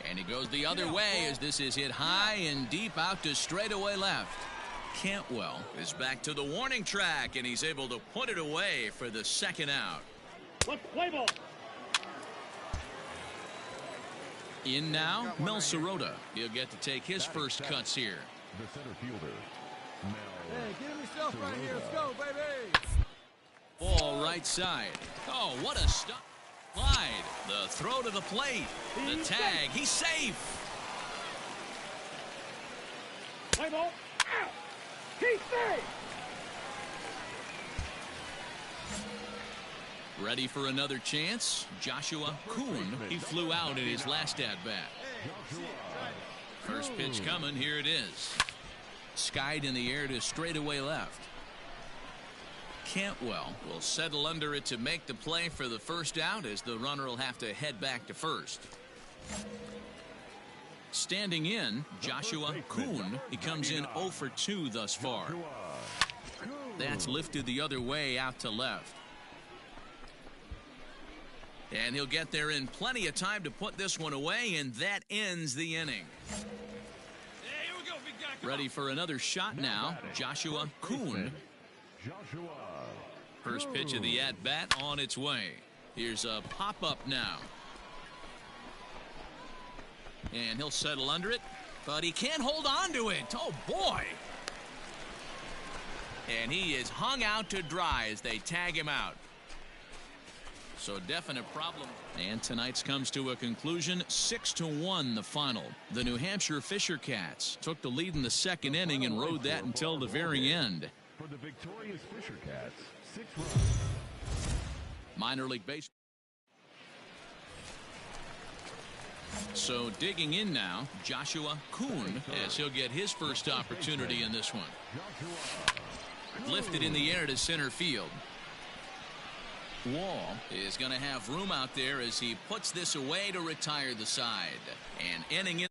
And he goes the other way as this is hit high and deep out to straightaway left. Cantwell is back to the warning track, and he's able to put it away for the 2nd out. Let's play ball. In now, Mel Sirota. He'll get to take his first cuts here. The center fielder, Hey, get him yourself right here. Let's go, baby. Ball right side. Oh, what a stop. Clyde, the throw to the plate. The tag, he's safe. Play ball. Out. He's safe. Ready for another chance. Joshua Kuhn. He flew out in his last at-bat. First pitch coming. Here it is. Skied in the air to straightaway left. Cantwell will settle under it to make the play for the first out as the runner will have to head back to first. Standing in, Joshua Kuhn. He comes in 0 for 2 thus far. That's lifted the other way out to left. And he'll get there in plenty of time to put this one away, and that ends the inning. Ready for another shot now, Joshua Kuhn. First pitch of the at-bat on its way. Here's a pop-up now. And he'll settle under it, but he can't hold on to it. Oh, boy. And he is hung out to dry as they tag him out. So definite problem. And tonight's comes to a conclusion, 6-1 the final. The New Hampshire Fisher Cats took the lead in the 2nd inning and rode that until the very end. For the victorious Fisher Cats, 6 runs. Minor League Baseball. So digging in now, Joshua Kuhn, as he'll get his first opportunity in this one. Lifted in the air to center field. Wall is going to have room out there as he puts this away to retire the side. And inning in.